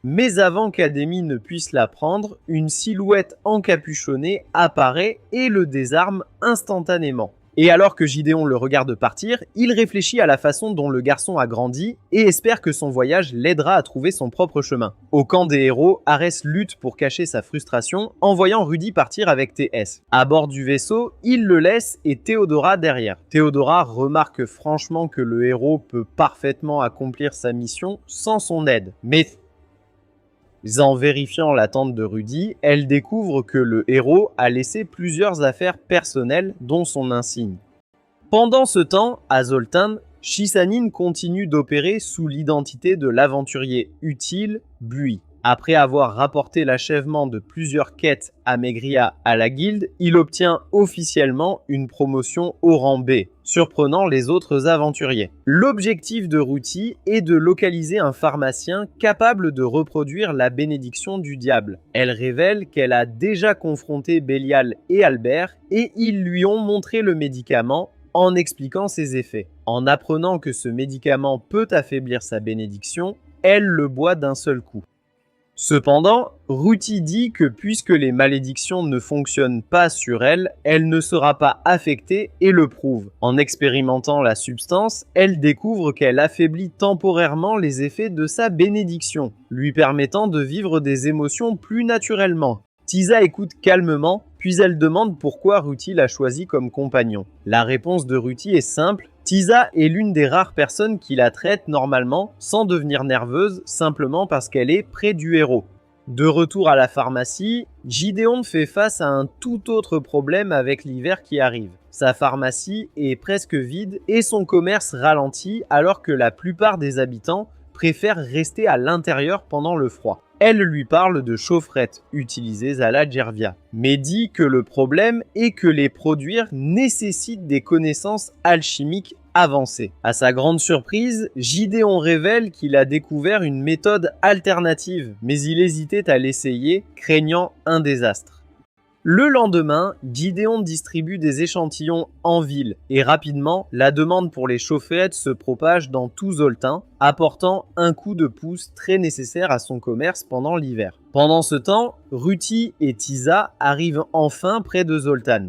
Mais avant qu'Ademi ne puisse la prendre, une silhouette encapuchonnée apparaît et le désarme instantanément. Et alors que Gideon le regarde partir, il réfléchit à la façon dont le garçon a grandi et espère que son voyage l'aidera à trouver son propre chemin. Au camp des héros, Arès lutte pour cacher sa frustration en voyant Rudy partir avec TS. À bord du vaisseau, il le laisse et Théodora derrière. Théodora remarque franchement que le héros peut parfaitement accomplir sa mission sans son aide. Mais en vérifiant la tente de Rudy, elle découvre que le héros a laissé plusieurs affaires personnelles, dont son insigne. Pendant ce temps, à Zoltan, Shisanin continue d'opérer sous l'identité de l'aventurier utile, Bui. Après avoir rapporté l'achèvement de plusieurs quêtes à Maigria à la guilde, il obtient officiellement une promotion au rang B, surprenant les autres aventuriers. L'objectif de Ruti est de localiser un pharmacien capable de reproduire la bénédiction du diable. Elle révèle qu'elle a déjà confronté Bélial et Albert et ils lui ont montré le médicament en expliquant ses effets. En apprenant que ce médicament peut affaiblir sa bénédiction, elle le boit d'un seul coup. Cependant, Ruti dit que puisque les malédictions ne fonctionnent pas sur elle, elle ne sera pas affectée et le prouve. En expérimentant la substance, elle découvre qu'elle affaiblit temporairement les effets de sa bénédiction, lui permettant de vivre des émotions plus naturellement. Tisa écoute calmement, puis elle demande pourquoi Ruti l'a choisi comme compagnon. La réponse de Ruti est simple. Tisa est l'une des rares personnes qui la traite normalement sans devenir nerveuse simplement parce qu'elle est près du héros. De retour à la pharmacie, Gideon fait face à un tout autre problème avec l'hiver qui arrive. Sa pharmacie est presque vide et son commerce ralentit alors que la plupart des habitants préfèrent rester à l'intérieur pendant le froid. Elle lui parle de chaufferettes utilisées à la Gervia, mais dit que le problème est que les produire nécessitent des connaissances alchimiques avancée. À sa grande surprise, Gideon révèle qu'il a découvert une méthode alternative, mais il hésitait à l'essayer, craignant un désastre. Le lendemain, Gideon distribue des échantillons en ville et rapidement, la demande pour les chaufferettes se propage dans tout Zoltan, apportant un coup de pouce très nécessaire à son commerce pendant l'hiver. Pendant ce temps, Ruti et Tisa arrivent enfin près de Zoltan.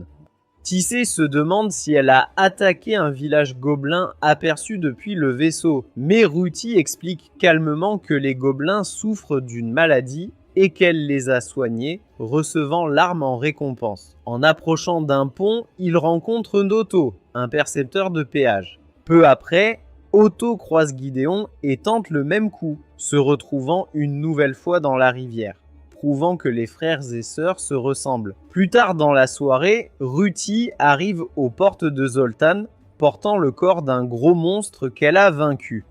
Tissé se demande si elle a attaqué un village gobelin aperçu depuis le vaisseau, mais Ruti explique calmement que les gobelins souffrent d'une maladie et qu'elle les a soignés, recevant l'arme en récompense. En approchant d'un pont, il rencontre Noto, un percepteur de péage. Peu après, Otto croise Gideon et tente le même coup, se retrouvant une nouvelle fois dans la rivière, prouvant que les frères et sœurs se ressemblent. Plus tard dans la soirée, Ruti arrive aux portes de Zoltan, portant le corps d'un gros monstre qu'elle a vaincu.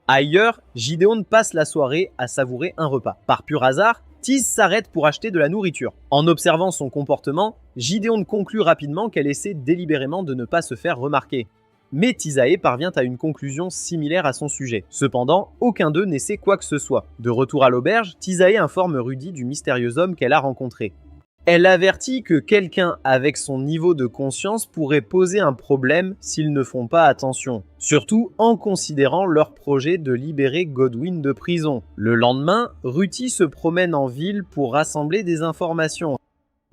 Ailleurs, Gideon passe la soirée à savourer un repas. Par pur hasard, Tiz s'arrête pour acheter de la nourriture. En observant son comportement, Gideon conclut rapidement qu'elle essaie délibérément de ne pas se faire remarquer. Mais Tisae parvient à une conclusion similaire à son sujet. Cependant, aucun d'eux n'essaie quoi que ce soit. De retour à l'auberge, Tisae informe Rudy du mystérieux homme qu'elle a rencontré. Elle avertit que quelqu'un avec son niveau de conscience pourrait poser un problème s'ils ne font pas attention, surtout en considérant leur projet de libérer Godwin de prison. Le lendemain, Ruti se promène en ville pour rassembler des informations.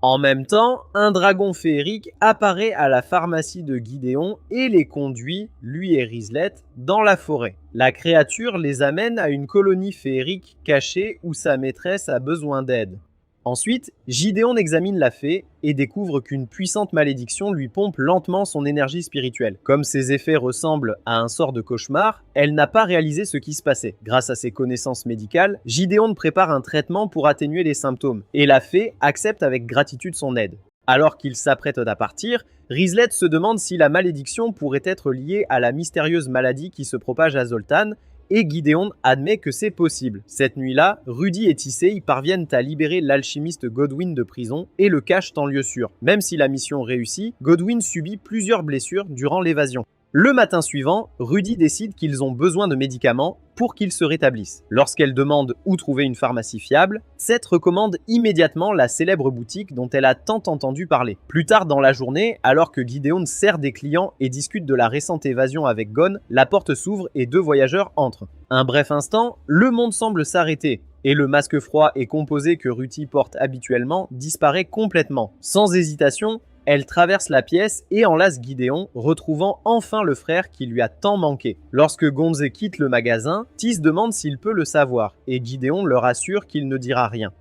En même temps, un dragon féerique apparaît à la pharmacie de Gideon et les conduit, lui et Rizlet, dans la forêt. La créature les amène à une colonie féerique cachée où sa maîtresse a besoin d'aide. Ensuite, Gideon examine la fée et découvre qu'une puissante malédiction lui pompe lentement son énergie spirituelle. Comme ses effets ressemblent à un sort de cauchemar, elle n'a pas réalisé ce qui se passait. Grâce à ses connaissances médicales, Gideon prépare un traitement pour atténuer les symptômes, et la fée accepte avec gratitude son aide. Alors qu'il s'apprête à partir, Rizlet se demande si la malédiction pourrait être liée à la mystérieuse maladie qui se propage à Zoltan, et Gideon admet que c'est possible. Cette nuit-là, Rudy et Tissé parviennent à libérer l'alchimiste Godwin de prison et le cachent en lieu sûr. Même si la mission réussit, Godwin subit plusieurs blessures durant l'évasion. Le matin suivant, Rudy décide qu'ils ont besoin de médicaments pour qu'ils se rétablissent. Lorsqu'elle demande où trouver une pharmacie fiable, Seth recommande immédiatement la célèbre boutique dont elle a tant entendu parler. Plus tard dans la journée, alors que Gideon sert des clients et discute de la récente évasion avec Gon, la porte s'ouvre et deux voyageurs entrent. Un bref instant, le monde semble s'arrêter, et le masque froid et composé que Ruti porte habituellement disparaît complètement. Sans hésitation, elle traverse la pièce et enlace Gideon, retrouvant enfin le frère qui lui a tant manqué. Lorsque Gonze quitte le magasin, Tis demande s'il peut le savoir, et Gideon leur assure qu'il ne dira rien.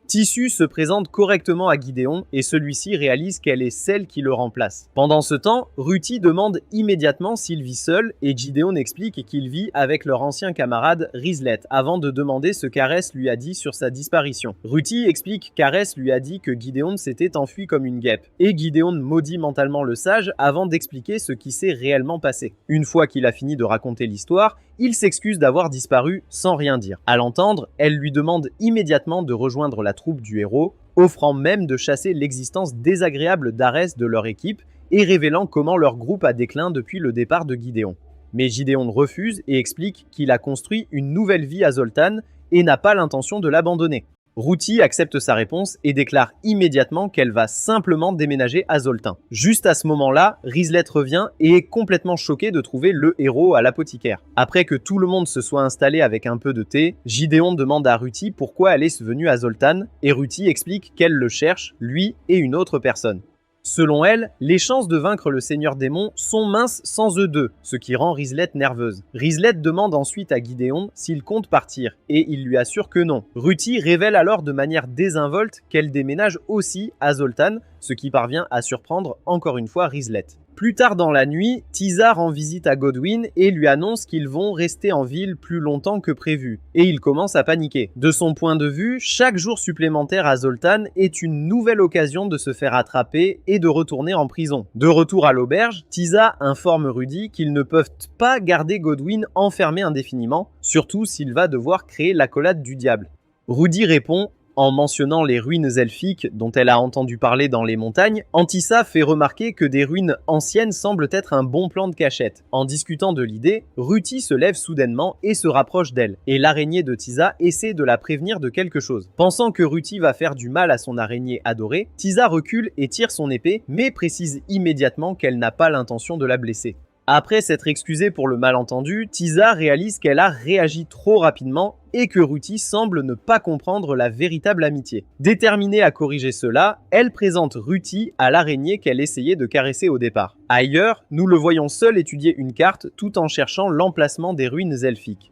Tissu se présente correctement à Gideon et celui-ci réalise qu'elle est celle qui le remplace. Pendant ce temps, Ruti demande immédiatement s'il vit seul et Gideon explique qu'il vit avec leur ancien camarade Rizlet avant de demander ce qu'Ares lui a dit sur sa disparition. Ruti explique qu'Ares lui a dit que Gideon s'était enfui comme une guêpe et Gideon maudit mentalement le sage avant d'expliquer ce qui s'est réellement passé. Une fois qu'il a fini de raconter l'histoire, il s'excuse d'avoir disparu sans rien dire. À l'entendre, elle lui demande immédiatement de rejoindre la troupe du héros, offrant même de chasser l'existence désagréable d'Arès de leur équipe et révélant comment leur groupe a déclin depuis le départ de Gideon. Mais Gideon refuse et explique qu'il a construit une nouvelle vie à Zoltan et n'a pas l'intention de l'abandonner. Ruti accepte sa réponse et déclare immédiatement qu'elle va simplement déménager à Zoltan. Juste à ce moment-là, Rizlet revient et est complètement choqué de trouver le héros à l'apothicaire. Après que tout le monde se soit installé avec un peu de thé, Gideon demande à Ruti pourquoi elle est venue à Zoltan et Ruti explique qu'elle le cherche, lui et une autre personne. Selon elle, les chances de vaincre le Seigneur Démon sont minces sans eux deux, ce qui rend Rizlet nerveuse. Rizlet demande ensuite à Gideon s'il compte partir, et il lui assure que non. Ruti révèle alors de manière désinvolte qu'elle déménage aussi à Zoltan, ce qui parvient à surprendre encore une fois Rizlet. Plus tard dans la nuit, Tisa rend visite à Godwin et lui annonce qu'ils vont rester en ville plus longtemps que prévu, et il commence à paniquer. De son point de vue, chaque jour supplémentaire à Zoltan est une nouvelle occasion de se faire attraper et de retourner en prison. De retour à l'auberge, Tisa informe Rudy qu'ils ne peuvent pas garder Godwin enfermé indéfiniment, surtout s'il va devoir créer l'accolade du diable. Rudy répond En mentionnant les ruines elfiques dont elle a entendu parler dans les montagnes, Antissa fait remarquer que des ruines anciennes semblent être un bon plan de cachette. En discutant de l'idée, Ruti se lève soudainement et se rapproche d'elle, et l'araignée de Tisa essaie de la prévenir de quelque chose. Pensant que Ruti va faire du mal à son araignée adorée, Tisa recule et tire son épée, mais précise immédiatement qu'elle n'a pas l'intention de la blesser. Après s'être excusée pour le malentendu, Tisa réalise qu'elle a réagi trop rapidement et que Ruti semble ne pas comprendre la véritable amitié. Déterminée à corriger cela, elle présente Ruti à l'araignée qu'elle essayait de caresser au départ. Ailleurs, nous le voyons seul étudier une carte tout en cherchant l'emplacement des ruines elfiques.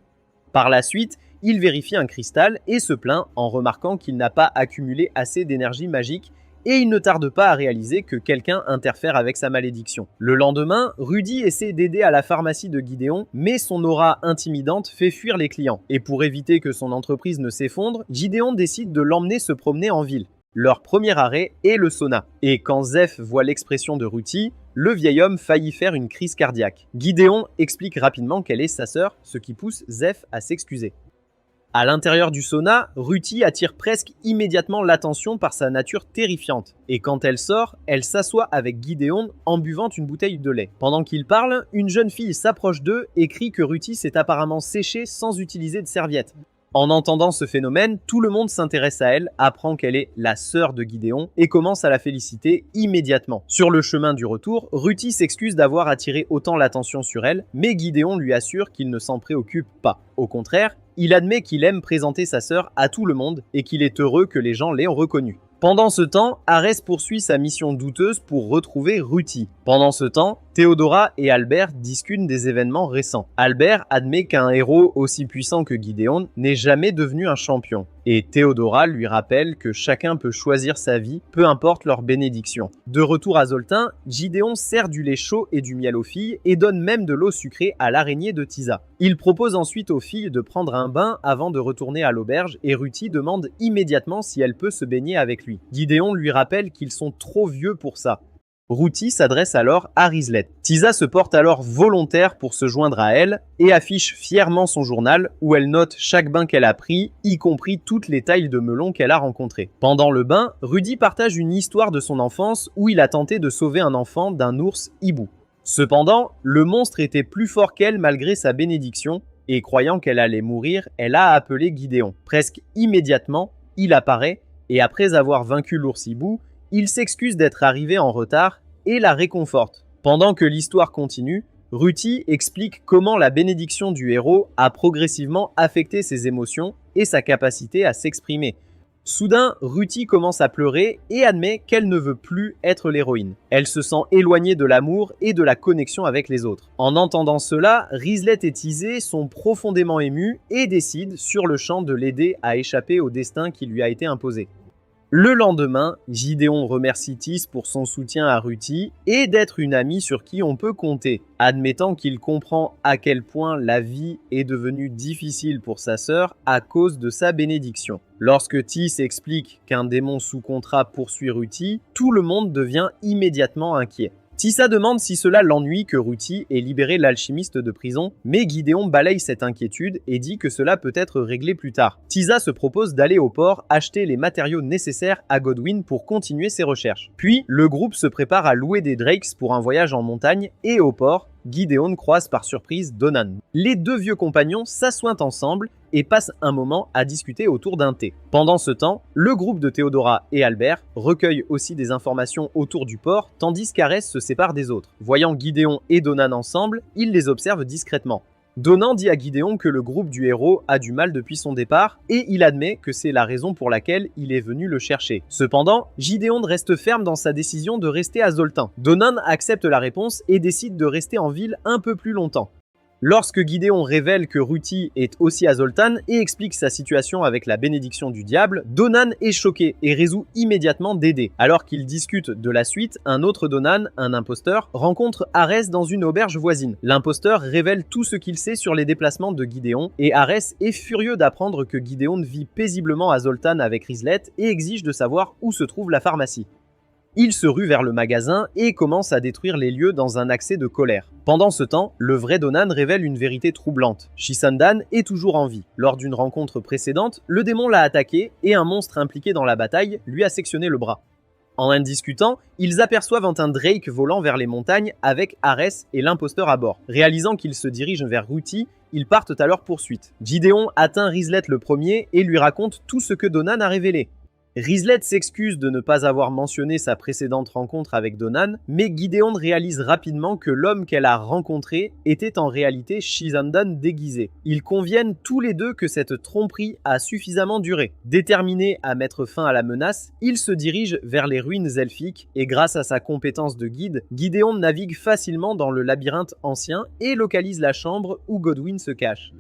Par la suite, il vérifie un cristal et se plaint en remarquant qu'il n'a pas accumulé assez d'énergie magique et il ne tarde pas à réaliser que quelqu'un interfère avec sa malédiction. Le lendemain, Rudy essaie d'aider à la pharmacie de Gideon, mais son aura intimidante fait fuir les clients. Et pour éviter que son entreprise ne s'effondre, Gideon décide de l'emmener se promener en ville. Leur premier arrêt est le sauna. Et quand Zeph voit l'expression de Ruti, le vieil homme faillit faire une crise cardiaque. Gideon explique rapidement qu'elle est sa sœur, ce qui pousse Zeph à s'excuser. À l'intérieur du sauna, Ruti attire presque immédiatement l'attention par sa nature terrifiante. Et quand elle sort, elle s'assoit avec Gideon en buvant une bouteille de lait. Pendant qu'ils parlent, une jeune fille s'approche d'eux et crie que Ruti s'est apparemment séchée sans utiliser de serviette. En entendant ce phénomène, tout le monde s'intéresse à elle, apprend qu'elle est la sœur de Gideon et commence à la féliciter immédiatement. Sur le chemin du retour, Ruti s'excuse d'avoir attiré autant l'attention sur elle, mais Gideon lui assure qu'il ne s'en préoccupe pas. Au contraire, il admet qu'il aime présenter sa sœur à tout le monde et qu'il est heureux que les gens l'aient reconnue. Pendant ce temps, Arès poursuit sa mission douteuse pour retrouver Ruti. Pendant ce temps, Théodora et Albert discutent des événements récents. Albert admet qu'un héros aussi puissant que Gideon n'est jamais devenu un champion. Et Théodora lui rappelle que chacun peut choisir sa vie, peu importe leur bénédiction. De retour à Zoltin, Gideon sert du lait chaud et du miel aux filles et donne même de l'eau sucrée à l'araignée de Tisa. Il propose ensuite aux filles de prendre un bain avant de retourner à l'auberge et Ruti demande immédiatement si elle peut se baigner avec lui. Gideon lui rappelle qu'ils sont trop vieux pour ça. Ruti s'adresse alors à Rizlet. Tisa se porte alors volontaire pour se joindre à elle et affiche fièrement son journal où elle note chaque bain qu'elle a pris, y compris toutes les tailles de melons qu'elle a rencontrées. Pendant le bain, Rudy partage une histoire de son enfance où il a tenté de sauver un enfant d'un ours hibou. Cependant, le monstre était plus fort qu'elle malgré sa bénédiction et croyant qu'elle allait mourir, elle a appelé Gideon. Presque immédiatement, il apparaît et après avoir vaincu l'ours hibou, il s'excuse d'être arrivé en retard et la réconforte. Pendant que l'histoire continue, Ruti explique comment la bénédiction du héros a progressivement affecté ses émotions et sa capacité à s'exprimer. Soudain, Ruti commence à pleurer et admet qu'elle ne veut plus être l'héroïne. Elle se sent éloignée de l'amour et de la connexion avec les autres. En entendant cela, Rizlet et Tizé sont profondément émus et décident sur le champ de l'aider à échapper au destin qui lui a été imposé. Le lendemain, Gideon remercie Tis pour son soutien à Ruti et d'être une amie sur qui on peut compter, admettant qu'il comprend à quel point la vie est devenue difficile pour sa sœur à cause de sa bénédiction. Lorsque Tis explique qu'un démon sous contrat poursuit Ruti, tout le monde devient immédiatement inquiet. Tissa demande si cela l'ennuie que Ruti ait libéré l'alchimiste de prison, mais Gideon balaye cette inquiétude et dit que cela peut être réglé plus tard. Tisa se propose d'aller au port acheter les matériaux nécessaires à Godwyn pour continuer ses recherches. Puis, le groupe se prépare à louer des drakes pour un voyage en montagne et au port, Gideon croise par surprise Donan. Les deux vieux compagnons s'assoient ensemble et passent un moment à discuter autour d'un thé. Pendant ce temps, le groupe de Théodora et Albert recueille aussi des informations autour du port, tandis qu'Arès se sépare des autres. Voyant Gideon et Donan ensemble, il les observe discrètement. Donan dit à Gideon que le groupe du héros a du mal depuis son départ et il admet que c'est la raison pour laquelle il est venu le chercher. Cependant, Gideon reste ferme dans sa décision de rester à Zoltin. Donan accepte la réponse et décide de rester en ville un peu plus longtemps. Lorsque Gideon révèle que Ruti est aussi à Zoltan et explique sa situation avec la bénédiction du diable, Donan est choqué et résout immédiatement d'aider. Alors qu'ils discutent de la suite, un autre Donan, un imposteur, rencontre Arès dans une auberge voisine. L'imposteur révèle tout ce qu'il sait sur les déplacements de Gideon et Arès est furieux d'apprendre que Gideon vit paisiblement à Zoltan avec Rizlet et exige de savoir où se trouve la pharmacie. Il se rue vers le magasin et commence à détruire les lieux dans un accès de colère. Pendant ce temps, le vrai Donan révèle une vérité troublante. Shisandan est toujours en vie. Lors d'une rencontre précédente, le démon l'a attaqué et un monstre impliqué dans la bataille lui a sectionné le bras. En en discutant, ils aperçoivent un Drake volant vers les montagnes avec Ares et l'imposteur à bord. Réalisant qu'ils se dirigent vers Ruti, ils partent à leur poursuite. Gideon atteint Rizlet le premier et lui raconte tout ce que Donan a révélé. Rizlet s'excuse de ne pas avoir mentionné sa précédente rencontre avec Donan, mais Gideon réalise rapidement que l'homme qu'elle a rencontré était en réalité Shisandan déguisé. Ils conviennent tous les deux que cette tromperie a suffisamment duré. Déterminés à mettre fin à la menace, ils se dirigent vers les ruines elfiques et grâce à sa compétence de guide, Gideon navigue facilement dans le labyrinthe ancien et localise la chambre où Godwyn se cache.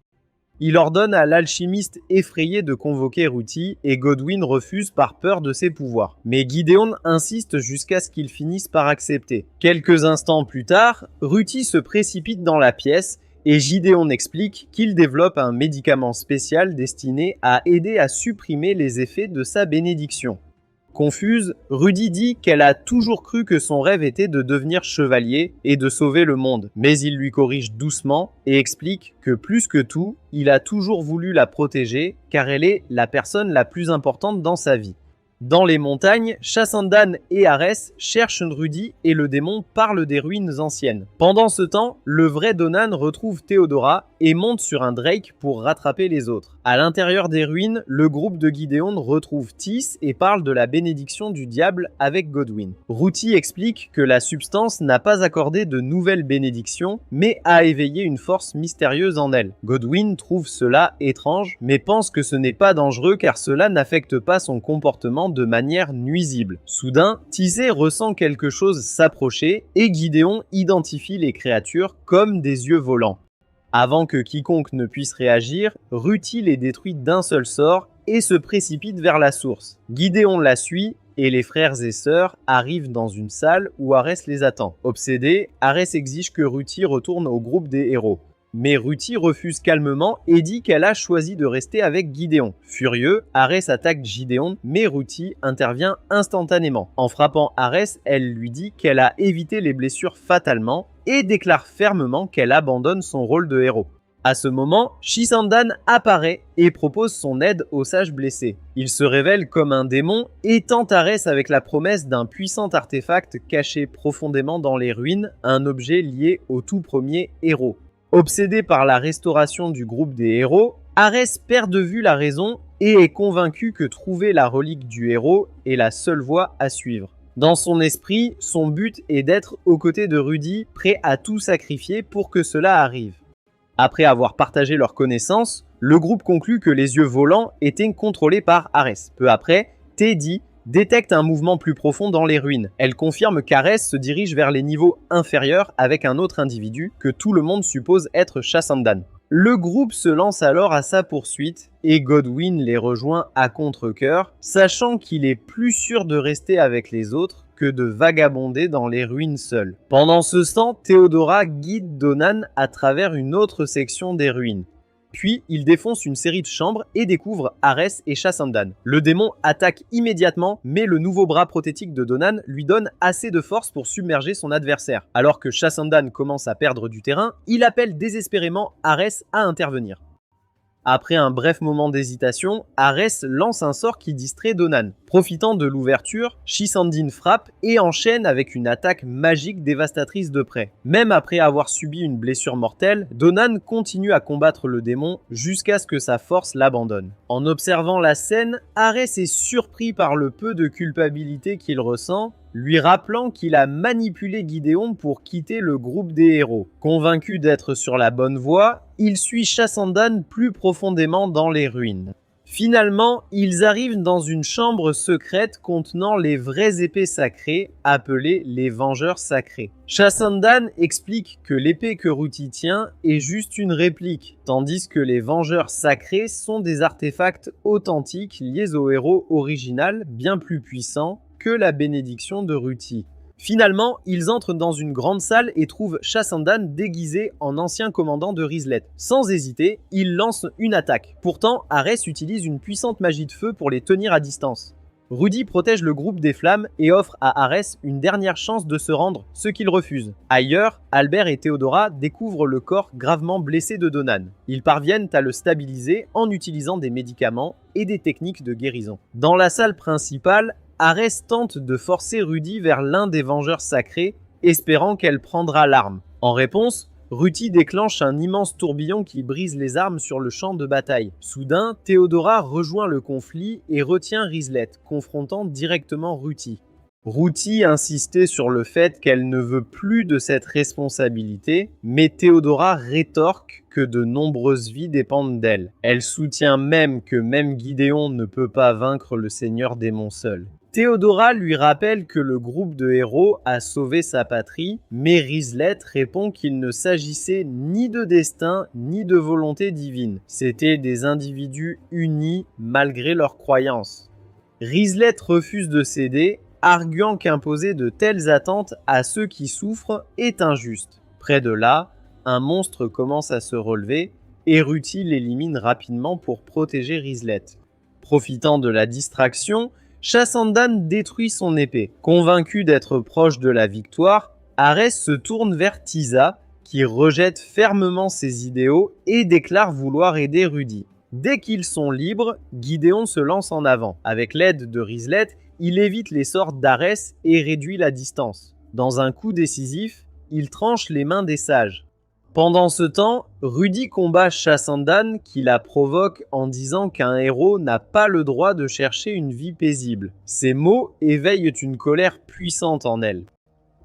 Il ordonne à l'alchimiste effrayé de convoquer Ruti et Godwyn refuse par peur de ses pouvoirs. Mais Gideon insiste jusqu'à ce qu'il finisse par accepter. Quelques instants plus tard, Ruti se précipite dans la pièce et Gideon explique qu'il développe un médicament spécial destiné à aider à supprimer les effets de sa bénédiction. Confuse, Rudy dit qu'elle a toujours cru que son rêve était de devenir chevalier et de sauver le monde, mais il lui corrige doucement et explique que plus que tout, il a toujours voulu la protéger car elle est la personne la plus importante dans sa vie. Dans les montagnes, Shasandan et Ares cherchent Rudy et le démon parle des ruines anciennes. Pendant ce temps, le vrai Donan retrouve Théodora et monte sur un Drake pour rattraper les autres. À l'intérieur des ruines, le groupe de Gideon retrouve Tis et parle de la bénédiction du diable avec Godwyn. Ruti explique que la substance n'a pas accordé de nouvelles bénédictions, mais a éveillé une force mystérieuse en elle. Godwyn trouve cela étrange, mais pense que ce n'est pas dangereux car cela n'affecte pas son comportement de manière nuisible. Soudain, Tisé ressent quelque chose s'approcher et Gideon identifie les créatures comme des yeux volants. Avant que quiconque ne puisse réagir, Ruti les détruit d'un seul sort et se précipite vers la source. Gideon la suit et les frères et sœurs arrivent dans une salle où Ares les attend. Obsédé, Ares exige que Ruti retourne au groupe des héros. Mais Ruti refuse calmement et dit qu'elle a choisi de rester avec Gideon. Furieux, Ares attaque Gideon, mais Ruti intervient instantanément. En frappant Ares, elle lui dit qu'elle a évité les blessures fatalement et déclare fermement qu'elle abandonne son rôle de héros. À ce moment, Shisandan apparaît et propose son aide au sage blessé. Il se révèle comme un démon et tente Ares avec la promesse d'un puissant artefact caché profondément dans les ruines, un objet lié au tout premier héros. Obsédé par la restauration du groupe des héros, Ares perd de vue la raison et est convaincu que trouver la relique du héros est la seule voie à suivre. Dans son esprit, son but est d'être aux côtés de Rudy, prêt à tout sacrifier pour que cela arrive. Après avoir partagé leurs connaissances, le groupe conclut que les yeux volants étaient contrôlés par Ares. Peu après, Teddy détecte un mouvement plus profond dans les ruines. Elle confirme qu'Ares se dirige vers les niveaux inférieurs avec un autre individu que tout le monde suppose être Shasandan. Le groupe se lance alors à sa poursuite et Godwyn les rejoint à contre-cœur, sachant qu'il est plus sûr de rester avec les autres que de vagabonder dans les ruines seul. Pendant ce temps, Théodora guide Donan à travers une autre section des ruines. Puis, il défonce une série de chambres et découvre Ares et Shasandan. Le démon attaque immédiatement, mais le nouveau bras prothétique de Donan lui donne assez de force pour submerger son adversaire. Alors que Shasandan commence à perdre du terrain, il appelle désespérément Ares à intervenir. Après un bref moment d'hésitation, Ares lance un sort qui distrait Donan. Profitant de l'ouverture, Shisandan frappe et enchaîne avec une attaque magique dévastatrice de près. Même après avoir subi une blessure mortelle, Donan continue à combattre le démon jusqu'à ce que sa force l'abandonne. En observant la scène, Ares est surpris par le peu de culpabilité qu'il ressent, lui rappelant qu'il a manipulé Gideon pour quitter le groupe des héros. Convaincu d'être sur la bonne voie, il suit Shasandan plus profondément dans les ruines. Finalement, ils arrivent dans une chambre secrète contenant les vraies épées sacrées, appelées les Vengeurs Sacrés. Shasandan explique que l'épée que Ruti tient est juste une réplique, tandis que les Vengeurs Sacrés sont des artefacts authentiques liés au héros original, bien plus puissants que la bénédiction de Ruti. Finalement, ils entrent dans une grande salle et trouvent Shasandan déguisé en ancien commandant de Rizlet. Sans hésiter, ils lancent une attaque. Pourtant, Ares utilise une puissante magie de feu pour les tenir à distance. Rudy protège le groupe des flammes et offre à Arès une dernière chance de se rendre, ce qu'il refuse. Ailleurs, Albert et Théodora découvrent le corps gravement blessé de Donan. Ils parviennent à le stabiliser en utilisant des médicaments et des techniques de guérison. Dans la salle principale, Arès tente de forcer Rudy vers l'un des Vengeurs sacrés, espérant qu'elle prendra l'arme. En réponse, Rudy déclenche un immense tourbillon qui brise les armes sur le champ de bataille. Soudain, Théodora rejoint le conflit et retient Rizlet, confrontant directement Rudy. Rudy insistait sur le fait qu'elle ne veut plus de cette responsabilité, mais Théodora rétorque que de nombreuses vies dépendent d'elle. Elle soutient même que même Gideon ne peut pas vaincre le Seigneur démon seul. Théodora lui rappelle que le groupe de héros a sauvé sa patrie, mais Rizlet répond qu'il ne s'agissait ni de destin ni de volonté divine. C'étaient des individus unis malgré leurs croyances. Rizlet refuse de céder, arguant qu'imposer de telles attentes à ceux qui souffrent est injuste. Près de là, un monstre commence à se relever et Rudy l'élimine rapidement pour protéger Rizlet. Profitant de la distraction, Chassandan détruit son épée. Convaincu d'être proche de la victoire, Arès se tourne vers Thysa, qui rejette fermement ses idéaux et déclare vouloir aider Rudy. Dès qu'ils sont libres, Gideon se lance en avant. Avec l'aide de Rizlet, il évite les sorts d'Arès et réduit la distance. Dans un coup décisif, il tranche les mains des sages. Pendant ce temps, Rudy combat Chassandan qui la provoque en disant qu'un héros n'a pas le droit de chercher une vie paisible. Ces mots éveillent une colère puissante en elle.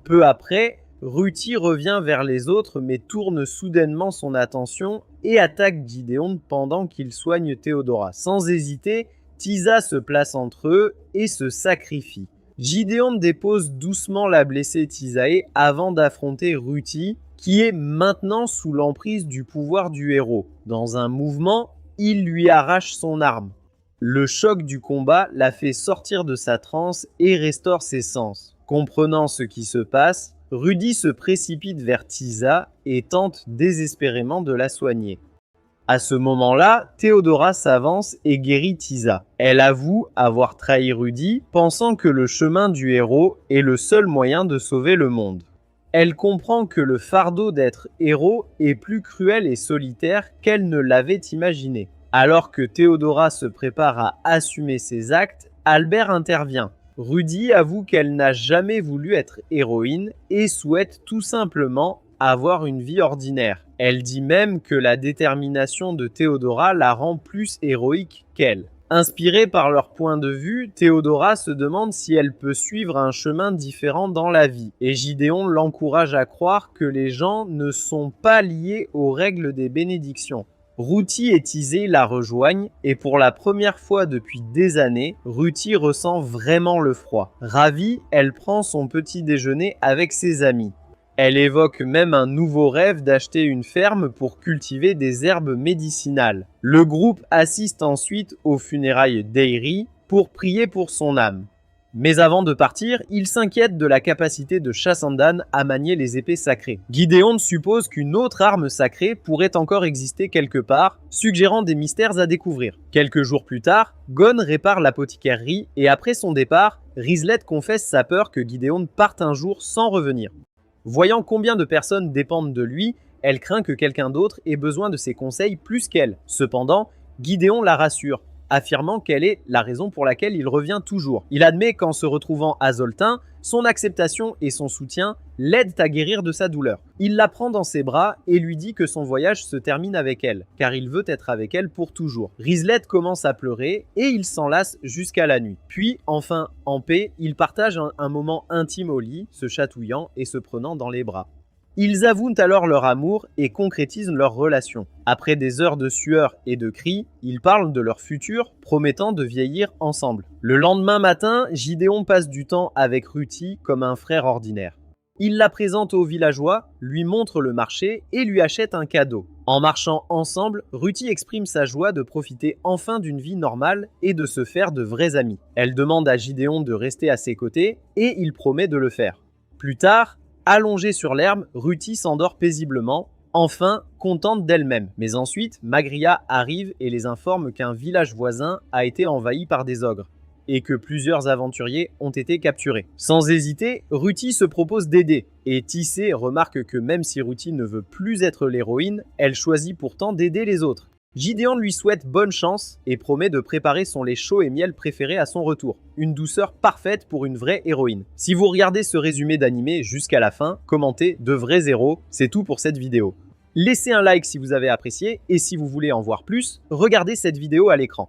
Peu après, Rudy revient vers les autres mais tourne soudainement son attention et attaque Gideon pendant qu'il soigne Théodora. Sans hésiter, Thysa se place entre eux et se sacrifie. Gideon dépose doucement la blessée Thysae avant d'affronter Rudy, qui est maintenant sous l'emprise du pouvoir du héros. Dans un mouvement, il lui arrache son arme. Le choc du combat la fait sortir de sa transe et restaure ses sens. Comprenant ce qui se passe, Rudy se précipite vers Thysa et tente désespérément de la soigner. À ce moment-là, Théodora s'avance et guérit Thysa. Elle avoue avoir trahi Rudy, pensant que le chemin du héros est le seul moyen de sauver le monde. Elle comprend que le fardeau d'être héros est plus cruel et solitaire qu'elle ne l'avait imaginé. Alors que Théodora se prépare à assumer ses actes, Albert intervient. Rudy avoue qu'elle n'a jamais voulu être héroïne et souhaite tout simplement avoir une vie ordinaire. Elle dit même que la détermination de Théodora la rend plus héroïque qu'elle. Inspirée par leur point de vue, Théodora se demande si elle peut suivre un chemin différent dans la vie. Et Gideon l'encourage à croire que les gens ne sont pas liés aux règles des bénédictions. Rudy et Thysée la rejoignent et pour la première fois depuis des années, Rudy ressent vraiment le froid. Ravie, elle prend son petit déjeuner avec ses amis. Elle évoque même un nouveau rêve d'acheter une ferme pour cultiver des herbes médicinales. Le groupe assiste ensuite aux funérailles d'Eiry pour prier pour son âme. Mais avant de partir, il s'inquiète de la capacité de Chassandan à manier les épées sacrées. Gideon suppose qu'une autre arme sacrée pourrait encore exister quelque part, suggérant des mystères à découvrir. Quelques jours plus tard, Gon répare l'apothicaire et après son départ, Rizlet confesse sa peur que Gideon parte un jour sans revenir. Voyant combien de personnes dépendent de lui, elle craint que quelqu'un d'autre ait besoin de ses conseils plus qu'elle. Cependant, Gideon la rassure, affirmant qu'elle est la raison pour laquelle il revient toujours. Il admet qu'en se retrouvant à Zoltin, son acceptation et son soutien l'aident à guérir de sa douleur. Il la prend dans ses bras et lui dit que son voyage se termine avec elle, car il veut être avec elle pour toujours. Rizlet commence à pleurer et il s'enlace jusqu'à la nuit. Puis, enfin, en paix, ils partagent un moment intime au lit, se chatouillant et se prenant dans les bras. Ils avouent alors leur amour et concrétisent leur relation. Après des heures de sueur et de cris, ils parlent de leur futur, promettant de vieillir ensemble. Le lendemain matin, Gideon passe du temps avec Rudy comme un frère ordinaire. Il la présente aux villageois, lui montre le marché et lui achète un cadeau. En marchant ensemble, Rudy exprime sa joie de profiter enfin d'une vie normale et de se faire de vrais amis. Elle demande à Gideon de rester à ses côtés et il promet de le faire. Plus tard, allongée sur l'herbe, Rudy s'endort paisiblement, enfin contente d'elle-même. Mais ensuite, Magria arrive et les informe qu'un village voisin a été envahi par des ogres. et que plusieurs aventuriers ont été capturés. Sans hésiter, Ruthie se propose d'aider, et Tissé remarque que même si Ruthie ne veut plus être l'héroïne, elle choisit pourtant d'aider les autres. Gideon lui souhaite bonne chance et promet de préparer son lait chaud et miel préféré à son retour. Une douceur parfaite pour une vraie héroïne. Si vous regardez ce résumé d'animé jusqu'à la fin, commentez de vrais héros, c'est tout pour cette vidéo. Laissez un like si vous avez apprécié et si vous voulez en voir plus, regardez cette vidéo à l'écran.